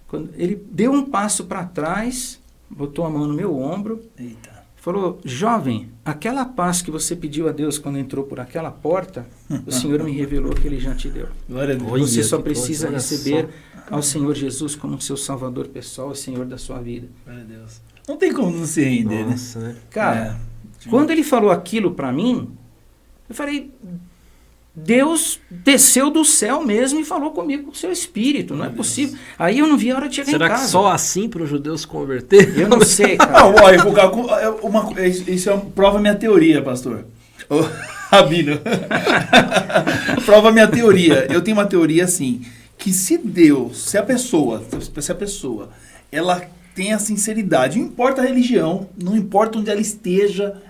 Quando ele deu um passo para trás, botou a mão no meu ombro. Eita. Falou, jovem, aquela paz que você pediu a Deus quando entrou por aquela porta, o Senhor me revelou que Ele já te deu. Glória a Deus. Você só precisa receber ao Senhor Jesus como seu Salvador pessoal e Senhor da sua vida. Glória a Deus. Não tem como não se render, Nossa, né? Cara, quando ele falou aquilo para mim, eu falei, Deus desceu do céu mesmo e falou comigo com o seu espírito, não é possível. Aí eu não vi a hora de chegar em casa. Será que só assim para os judeus se converter? Eu não sei, cara. Não, olha, isso prova minha teoria, pastor. Ô, Rabino. Prova minha teoria. Eu tenho uma teoria assim, que se a pessoa, ela tem a sinceridade, não importa a religião, não importa onde ela esteja,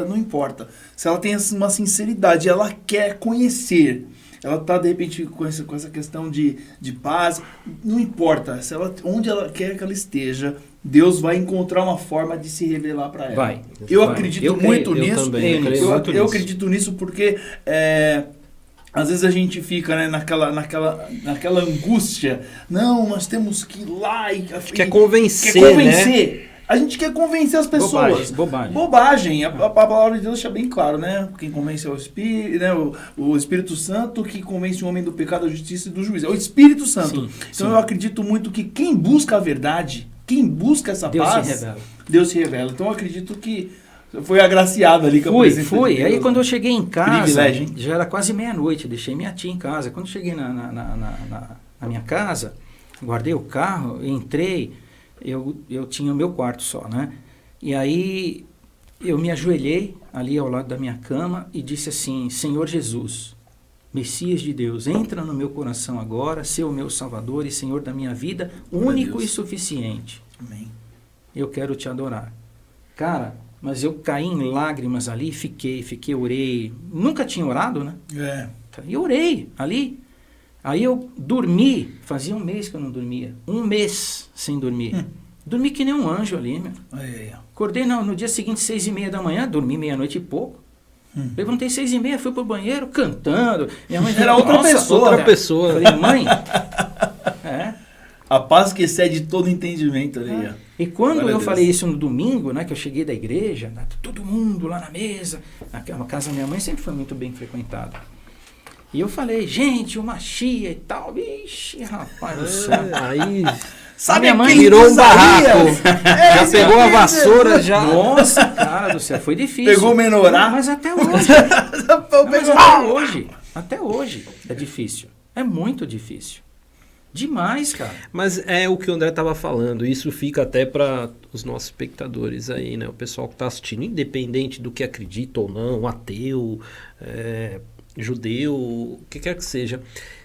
não importa. Se ela tem uma sinceridade, ela quer conhecer, ela está de repente com essa questão de paz, não importa, onde ela quer que ela esteja, Deus vai encontrar uma forma de se revelar para ela. Eu acredito muito nisso. Eu acredito nisso porque às vezes a gente fica, né, naquela angústia. Não, nós temos que ir lá e quer convencer. Né? A gente quer convencer as pessoas. Bobagem. A palavra de Deus deixa bem claro, né? Quem convence é o Espírito, né? O Espírito Santo que convence o homem do pecado, da justiça e do juízo. É o Espírito Santo. Sim, então eu acredito muito que quem busca a verdade, quem busca essa paz, Deus se revela. Então eu acredito que foi agraciado ali com a presença de Deus. Aí quando eu cheguei em casa, já era quase meia-noite, deixei minha tia em casa. Quando eu cheguei na minha casa, guardei o carro, entrei, eu tinha o meu quarto só, né? E aí eu me ajoelhei ali ao lado da minha cama e disse assim, Senhor Jesus, Messias de Deus, entra no meu coração agora, ser o meu Salvador e Senhor da minha vida, único e suficiente. Amém. Eu quero te adorar. Cara, mas eu caí em lágrimas ali, fiquei, orei. Nunca tinha orado, né? E orei ali. Aí eu dormi, fazia um mês que eu não dormia. 1 mês sem dormir. Dormi que nem um anjo ali, meu. Acordei no dia seguinte, 6h30 da manhã, dormi meia-noite e pouco. Levantei 6h30, fui pro banheiro, cantando. Minha mãe era outra pessoa. Falei, mãe... A paz que excede todo entendimento ali. E quando eu falei isso no domingo, né, que eu cheguei da igreja, né, todo mundo lá na mesa, a casa da minha mãe sempre foi muito bem frequentada. E eu falei, gente, uma chia e tal. Vixe, rapaz do céu. Aí... Sabe, minha mãe virou um barraco. Já pegou a vassoura, já. Nossa, cara do céu, foi difícil. Pegou o menorá. Mas até hoje. Até hoje é difícil. É muito difícil. Demais, cara. Mas é o que o André estava falando. Isso fica até para os nossos espectadores aí, né? O pessoal que está assistindo, independente do que acredita ou não, ateu, judeu, o que quer que seja.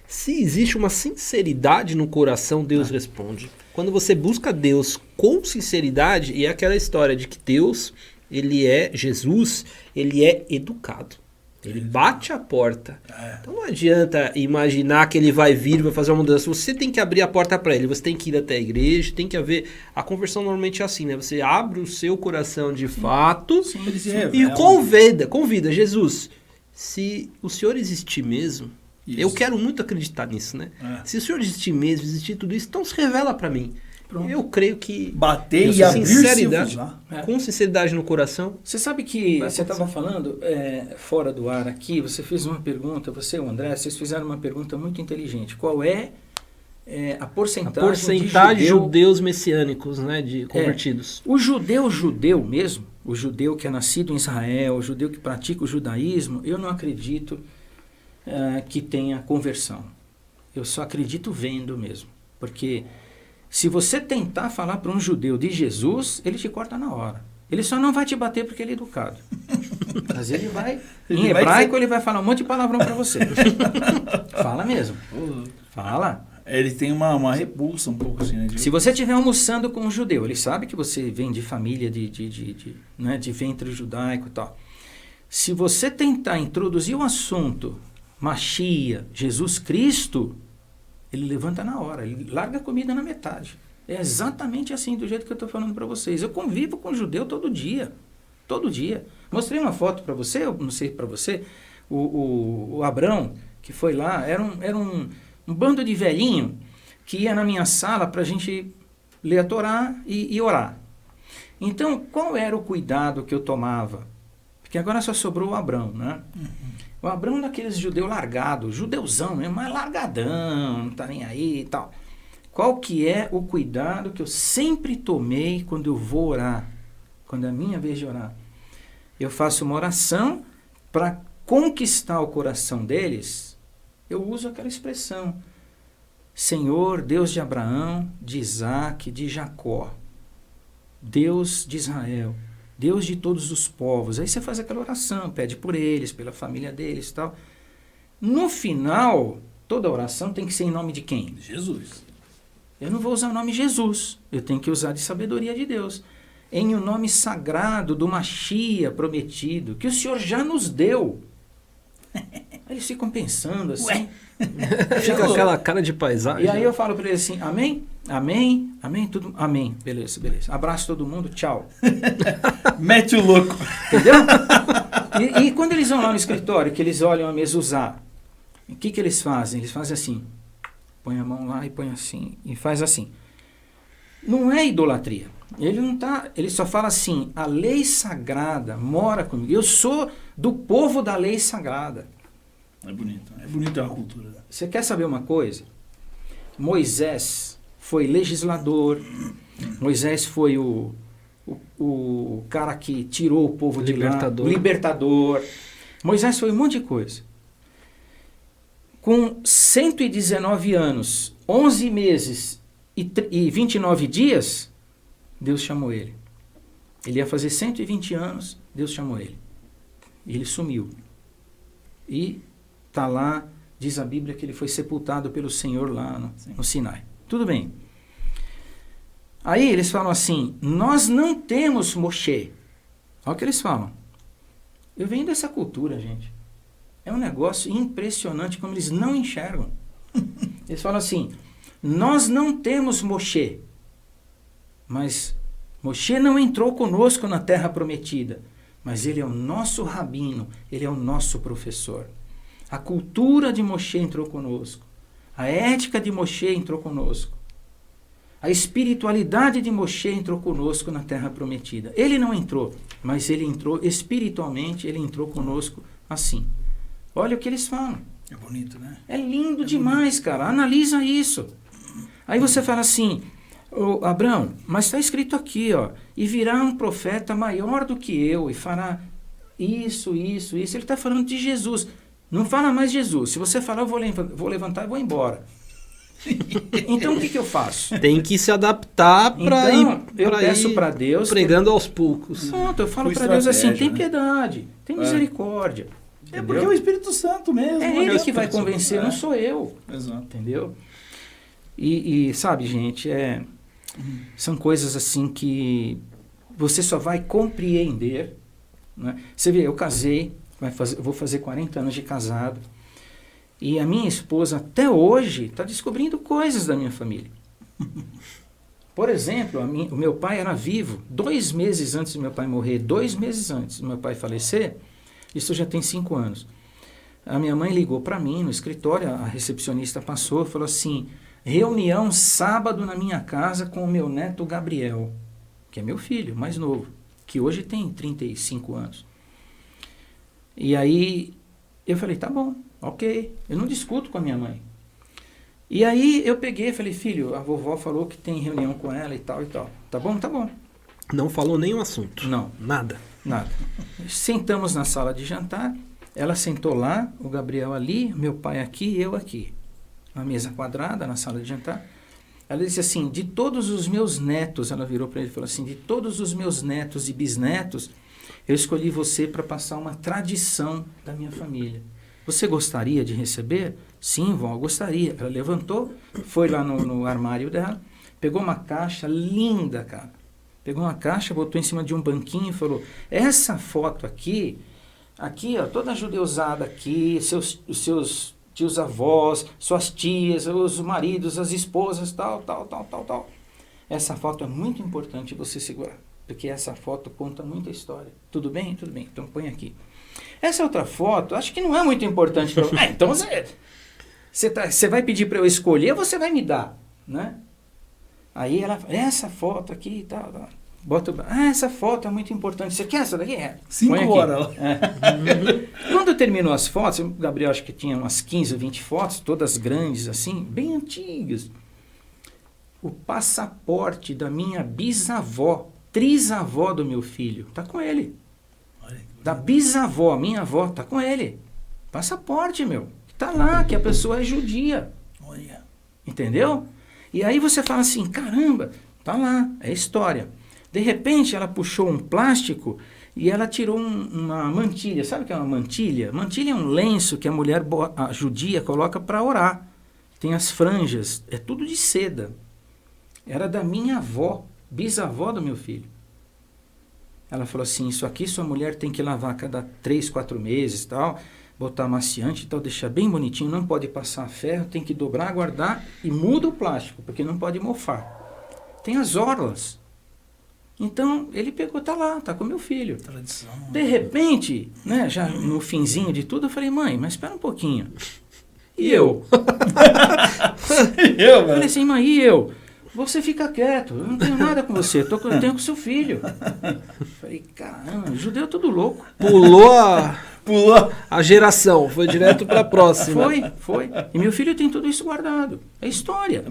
Se existe uma sinceridade no coração, Deus responde. Quando você busca Deus com sinceridade, e é aquela história de que Deus, Jesus, ele é educado. Ele bate a porta. Então não adianta imaginar que ele vai vir e vai fazer uma mudança. Você tem que abrir a porta para ele. Você tem que ir até a igreja, tem que haver... A conversão normalmente é assim, né? Você abre o seu coração de fato e convida. Jesus, se o Senhor existir mesmo, eu quero muito acreditar nisso, né? Se o Senhor existir mesmo, existir tudo isso, então se revela para mim. Pronto. Eu creio que... Bater e abrir com sinceridade no coração. Você sabe que você estava falando fora do ar aqui, você fez uma pergunta, você e o André, vocês fizeram uma pergunta muito inteligente. Qual é a porcentagem de judeus messiânicos, né, de convertidos? O judeu mesmo, o judeu que é nascido em Israel, o judeu que pratica o judaísmo, eu não acredito que tenha conversão. Eu só acredito vendo mesmo. Porque... se você tentar falar para um judeu de Jesus, ele te corta na hora. Ele só não vai te bater porque ele é educado. Mas ele vai... em hebraico, ele vai falar um monte de palavrão para você. Fala mesmo. Fala. Ele tem uma repulsa um pouco assim, né? Se você estiver almoçando com um judeu, ele sabe que você vem de família de ventre judaico e tal. Se você tentar introduzir o assunto Mashiach, Jesus Cristo, ele levanta na hora, ele larga a comida na metade. É exatamente assim, do jeito que eu estou falando para vocês. Eu convivo com judeu todo dia. Todo dia. Mostrei uma foto para você, eu não sei para você, o Abrão, que foi lá, era um bando de velhinho que ia na minha sala para a gente ler a Torá e orar. Então, qual era o cuidado que eu tomava? Porque agora só sobrou o Abrão, né? O Abrão é daqueles judeu largado, judeuzão mesmo, mas largadão, não tá nem aí e tal. Qual que é o cuidado que eu sempre tomei quando eu vou orar? Quando é a minha vez de orar? Eu faço uma oração para conquistar o coração deles. Eu uso aquela expressão. Senhor, Deus de Abraão, de Isaac, de Jacó. Deus de Israel. Deus de todos os povos. Aí você faz aquela oração, pede por eles, pela família deles e tal. No final, toda oração tem que ser em nome de quem? Jesus. Eu não vou usar o nome Jesus, eu tenho que usar de sabedoria de Deus. Em o nome sagrado do Mashiach prometido, que o Senhor já nos deu. Aí eles ficam pensando assim. Fica aquela cara de paisagem. E aí eu falo para eles assim, amém? Amém? Amém? Tudo? Amém. Beleza, beleza. Abraço todo mundo, tchau. Mete o louco. Entendeu? E quando eles vão lá no escritório, que eles olham a mezuzá, o que eles fazem? Eles fazem assim. Põe a mão lá e põe assim. E faz assim. Não é idolatria. Ele só fala assim, a lei sagrada mora comigo. Eu sou do povo da lei sagrada. É bonito a cultura. Você quer saber uma coisa? Moisés foi legislador, Moisés foi o cara que tirou o povo de lá, o libertador. Moisés foi um monte de coisa. Com 119 anos, 11 meses e 29 dias, Deus chamou ele. Ele ia fazer 120 anos, Deus chamou ele. E ele sumiu. E está lá, diz a Bíblia, que ele foi sepultado pelo Senhor lá no Sinai. Tudo bem. Aí eles falam assim, nós não temos Moshe. Olha o que eles falam. Eu venho dessa cultura, gente. É um negócio impressionante como eles não enxergam. Eles falam assim, nós não temos Moshe. Mas Moshe não entrou conosco na terra prometida. Mas ele é o nosso rabino, ele é o nosso professor. A cultura de Moshe entrou conosco. A ética de Moshe entrou conosco. A espiritualidade de Moshe entrou conosco na terra prometida. Ele não entrou, mas ele entrou espiritualmente, ele entrou conosco assim. Olha o que eles falam. É bonito, né? É lindo demais, bonito. Cara. Analisa isso. Aí você fala assim, Abraão, mas está escrito aqui, ó, e virá um profeta maior do que eu e fará isso. Ele está falando de Jesus. Não fala mais Jesus. Se você falar, eu vou levantar e vou embora. Então, o que eu faço? Tem que se adaptar para então, eu peço para Deus... Pregando aos poucos. Pronto, eu falo para Deus assim, tem piedade, tem misericórdia. É porque é o Espírito Santo mesmo. É ele que vai convencer, não sou eu. Exato. Entendeu? E sabe, gente, são coisas assim que você só vai compreender. Né? Você vê, eu casei, eu vou fazer 40 anos de casado. E a minha esposa, até hoje, está descobrindo coisas da minha família. Por exemplo, o meu pai era vivo 2 meses antes do meu pai morrer, 2 meses antes do meu pai falecer. Isso já tem 5 anos. A minha mãe ligou para mim no escritório, a recepcionista passou e falou assim, reunião sábado na minha casa com o meu neto Gabriel, que é meu filho, mais novo, que hoje tem 35 anos. E aí eu falei, tá bom. Ok, eu não discuto com a minha mãe. E aí eu peguei e falei, filho, a vovó falou que tem reunião com ela e tal e tal. Tá bom? Tá bom. Não falou nenhum assunto? Não. Nada? Nada. Sentamos na sala de jantar, ela sentou lá, o Gabriel ali, meu pai aqui e eu aqui. Uma mesa quadrada na sala de jantar. Ela disse assim, de todos os meus netos, ela virou para ele e falou assim, de todos os meus netos e bisnetos, eu escolhi você para passar uma tradição da minha família. Você gostaria de receber? Sim, vó, gostaria. Ela levantou, foi lá no armário dela, pegou uma caixa linda, cara. Pegou uma caixa, botou em cima de um banquinho e falou, essa foto aqui Aqui, ó, toda judeusada aqui, os seus tios-avós, suas tias, os maridos, as esposas, tal. Essa foto é muito importante você segurar, porque essa foto conta muita história. Tudo bem? Tudo bem. Então põe aqui. Essa outra foto, acho que não é muito importante para você. Então você vai pedir para eu escolher, você vai me dar, né? Aí ela, essa foto aqui e tal. Bota, essa foto é muito importante. Você quer essa daqui? 5 horas. Quando terminou as fotos, o Gabriel acho que tinha umas 15 ou 20 fotos, todas grandes assim, bem antigas. O passaporte da minha bisavó, trisavó do meu filho, tá com ele. Da bisavó, minha avó, tá com ele. Passaporte, meu. Tá lá, que a pessoa é judia. Olha. Entendeu? E aí você fala assim, caramba, tá lá, é história. De repente ela puxou um plástico e ela tirou uma mantilha. Sabe o que é uma mantilha? Mantilha é um lenço que a mulher a judia coloca para orar. Tem as franjas, é tudo de seda. Era da minha avó, bisavó do meu filho. Ela falou assim, isso aqui sua mulher tem que lavar a cada 3, 4 meses, tal, botar amaciante e tal, deixar bem bonitinho, não pode passar ferro, tem que dobrar, guardar e muda o plástico, porque não pode mofar. Tem as orlas. Então, ele pegou, tá lá, tá com meu filho. Tradição. De repente, né, já no finzinho de tudo, eu falei, mãe, mas espera um pouquinho. E eu? Eu, falei assim, mãe, e eu? Você fica quieto, eu não tenho nada com você, eu tenho com seu filho. Falei, caramba, judeu tudo louco. Pulou a geração, foi direto para a próxima. Foi. E meu filho tem tudo isso guardado. É história.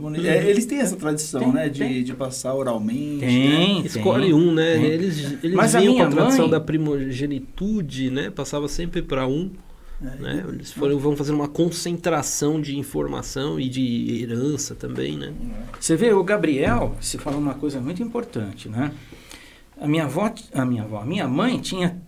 Eles têm essa tradição, né? De passar oralmente. Tem. Escolhe um, né? Tem. Eles Mas vinham com a minha tradição mãe... da primogenitude, né? Passava sempre para um. Né? Eles vão fazer uma concentração de informação e de herança também, né? Você vê, o Gabriel, se falou uma coisa muito importante, né? A minha mãe tinha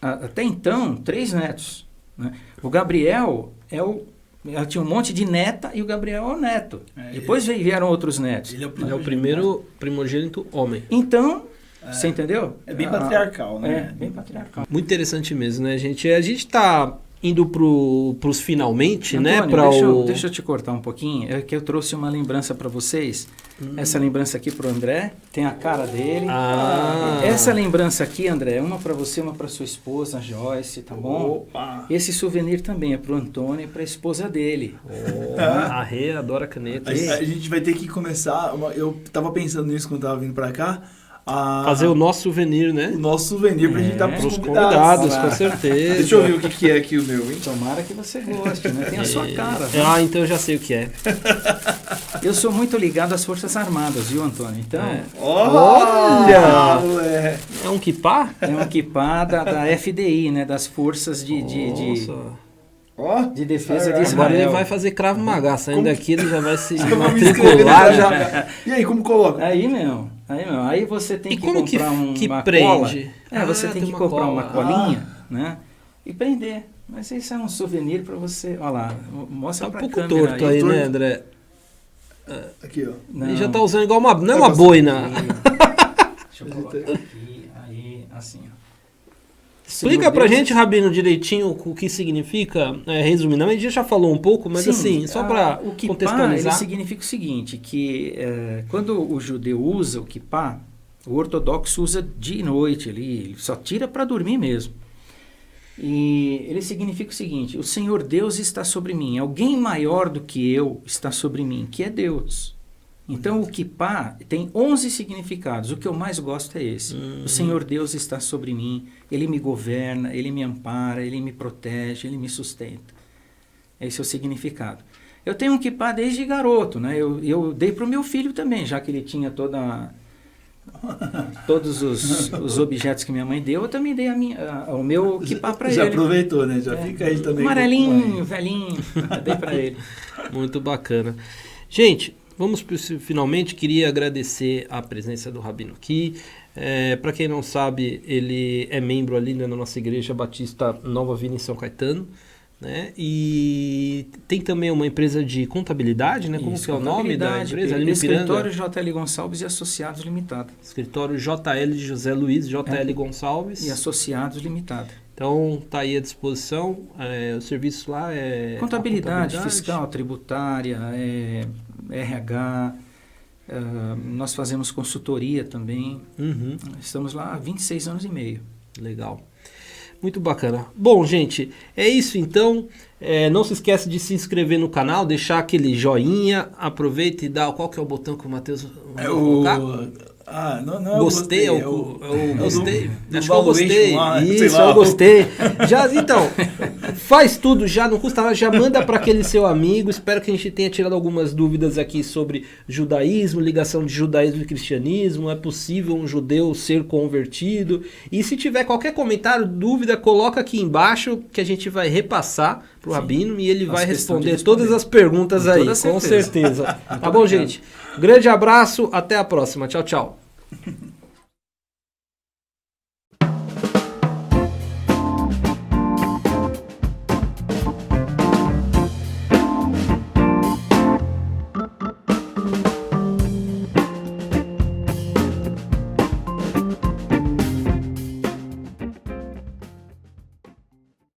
até então, 3 netos. Né? O Gabriel ela tinha um monte de neta e o Gabriel é o neto. Depois vieram outros netos. Ele é o primeiro primogênito homem. Então, você entendeu? É bem patriarcal, né? É, bem patriarcal. Muito interessante mesmo, né, gente? A gente tá indo pros finalmente, Antônio, né? Deixa eu te cortar um pouquinho. É que eu trouxe uma lembrança para vocês. Essa lembrança aqui pro André. Tem a cara dele. Essa lembrança aqui, André, é uma para você, uma para sua esposa, Joyce, tá bom? Opa. Esse souvenir também é pro Antônio e pra esposa dele. A Rê adora caneta. A gente vai ter que começar... Eu tava pensando nisso quando tava vindo pra cá. Fazer o nosso souvenir, né? O nosso souvenir pra gente dar pros convidados, com certeza. Deixa eu ver o que é aqui o meu, hein? Tomara que você goste, né? Tem a sua cara. Né? Então eu já sei o que é. Eu sou muito ligado às Forças Armadas, viu, Antônio? Então... Olha! É um kippá? É um kippá da FDI, né? Das Forças de defesa de Israel. Agora ele vai fazer Krav Maga. Saindo daqui ele já vai se matricular. E aí, como coloca? Aí você tem que comprar uma prende? Cola. Você tem que comprar uma colinha, né? E prender. Mas isso é um souvenir para você. Olha lá, mostra pra câmera. Tá um pouco torto aí, né, André? Aqui, ó. Não. Ele já tá usando igual não é uma boina. Deixa eu colocar aqui, aí, assim, ó. Explica pra gente, Rabino, direitinho o que significa, resumidamente. A gente já falou um pouco, mas assim, só para contextualizar. Ele significa o seguinte, que quando o judeu usa o kippá, o ortodoxo usa de noite ali, ele só tira para dormir mesmo. E ele significa o seguinte, o Senhor Deus está sobre mim, alguém maior do que eu está sobre mim, que é Deus. Então o kippá tem 11 significados, o que eu mais gosto é esse. O Senhor Deus está sobre mim, Ele me governa, Ele me ampara, Ele me protege, Ele me sustenta. Esse é o significado. Eu tenho um kippá desde garoto, né? Eu dei para o meu filho também, já que ele tinha todos os objetos que minha mãe deu, eu também dei o meu kippá para ele. Já aproveitou, né? Já fica aí também. Amarelinho, velhinho, dei para ele. Muito bacana. Gente, vamos finalmente, queria agradecer a presença do Rabino aqui. Para quem não sabe, ele é membro ali, né, na nossa igreja Batista Nova Vida em São Caetano, né? E tem também uma empresa de contabilidade, né? Como que é o nome da empresa? Ali no Escritório JL Gonçalves e Associados Limitada. Escritório JL de José Luiz, JL Gonçalves. E Associados Limitada. Então, tá aí à disposição. O serviço lá é... Contabilidade fiscal, tributária, RH. Nós fazemos consultoria também. Uhum. Estamos lá há 26 anos e meio. Legal. Muito bacana. Bom, gente, é isso então. Não se esquece de se inscrever no canal, deixar aquele joinha. Aproveita e dá... Qual que é o botão que o Matheus vai colocar? Não é gostei, o gostei. Acho que eu gostei. Isso, eu gostei. Então, faz tudo já, não custa nada, já manda para aquele seu amigo. Espero que a gente tenha tirado algumas dúvidas aqui sobre judaísmo, ligação de judaísmo e cristianismo. É possível um judeu ser convertido? E se tiver qualquer comentário, dúvida, coloca aqui embaixo que a gente vai repassar pro Rabino e ele vai responder todas as perguntas aí, com certeza. Tá bom, gente? Grande abraço, até a próxima. Tchau, tchau.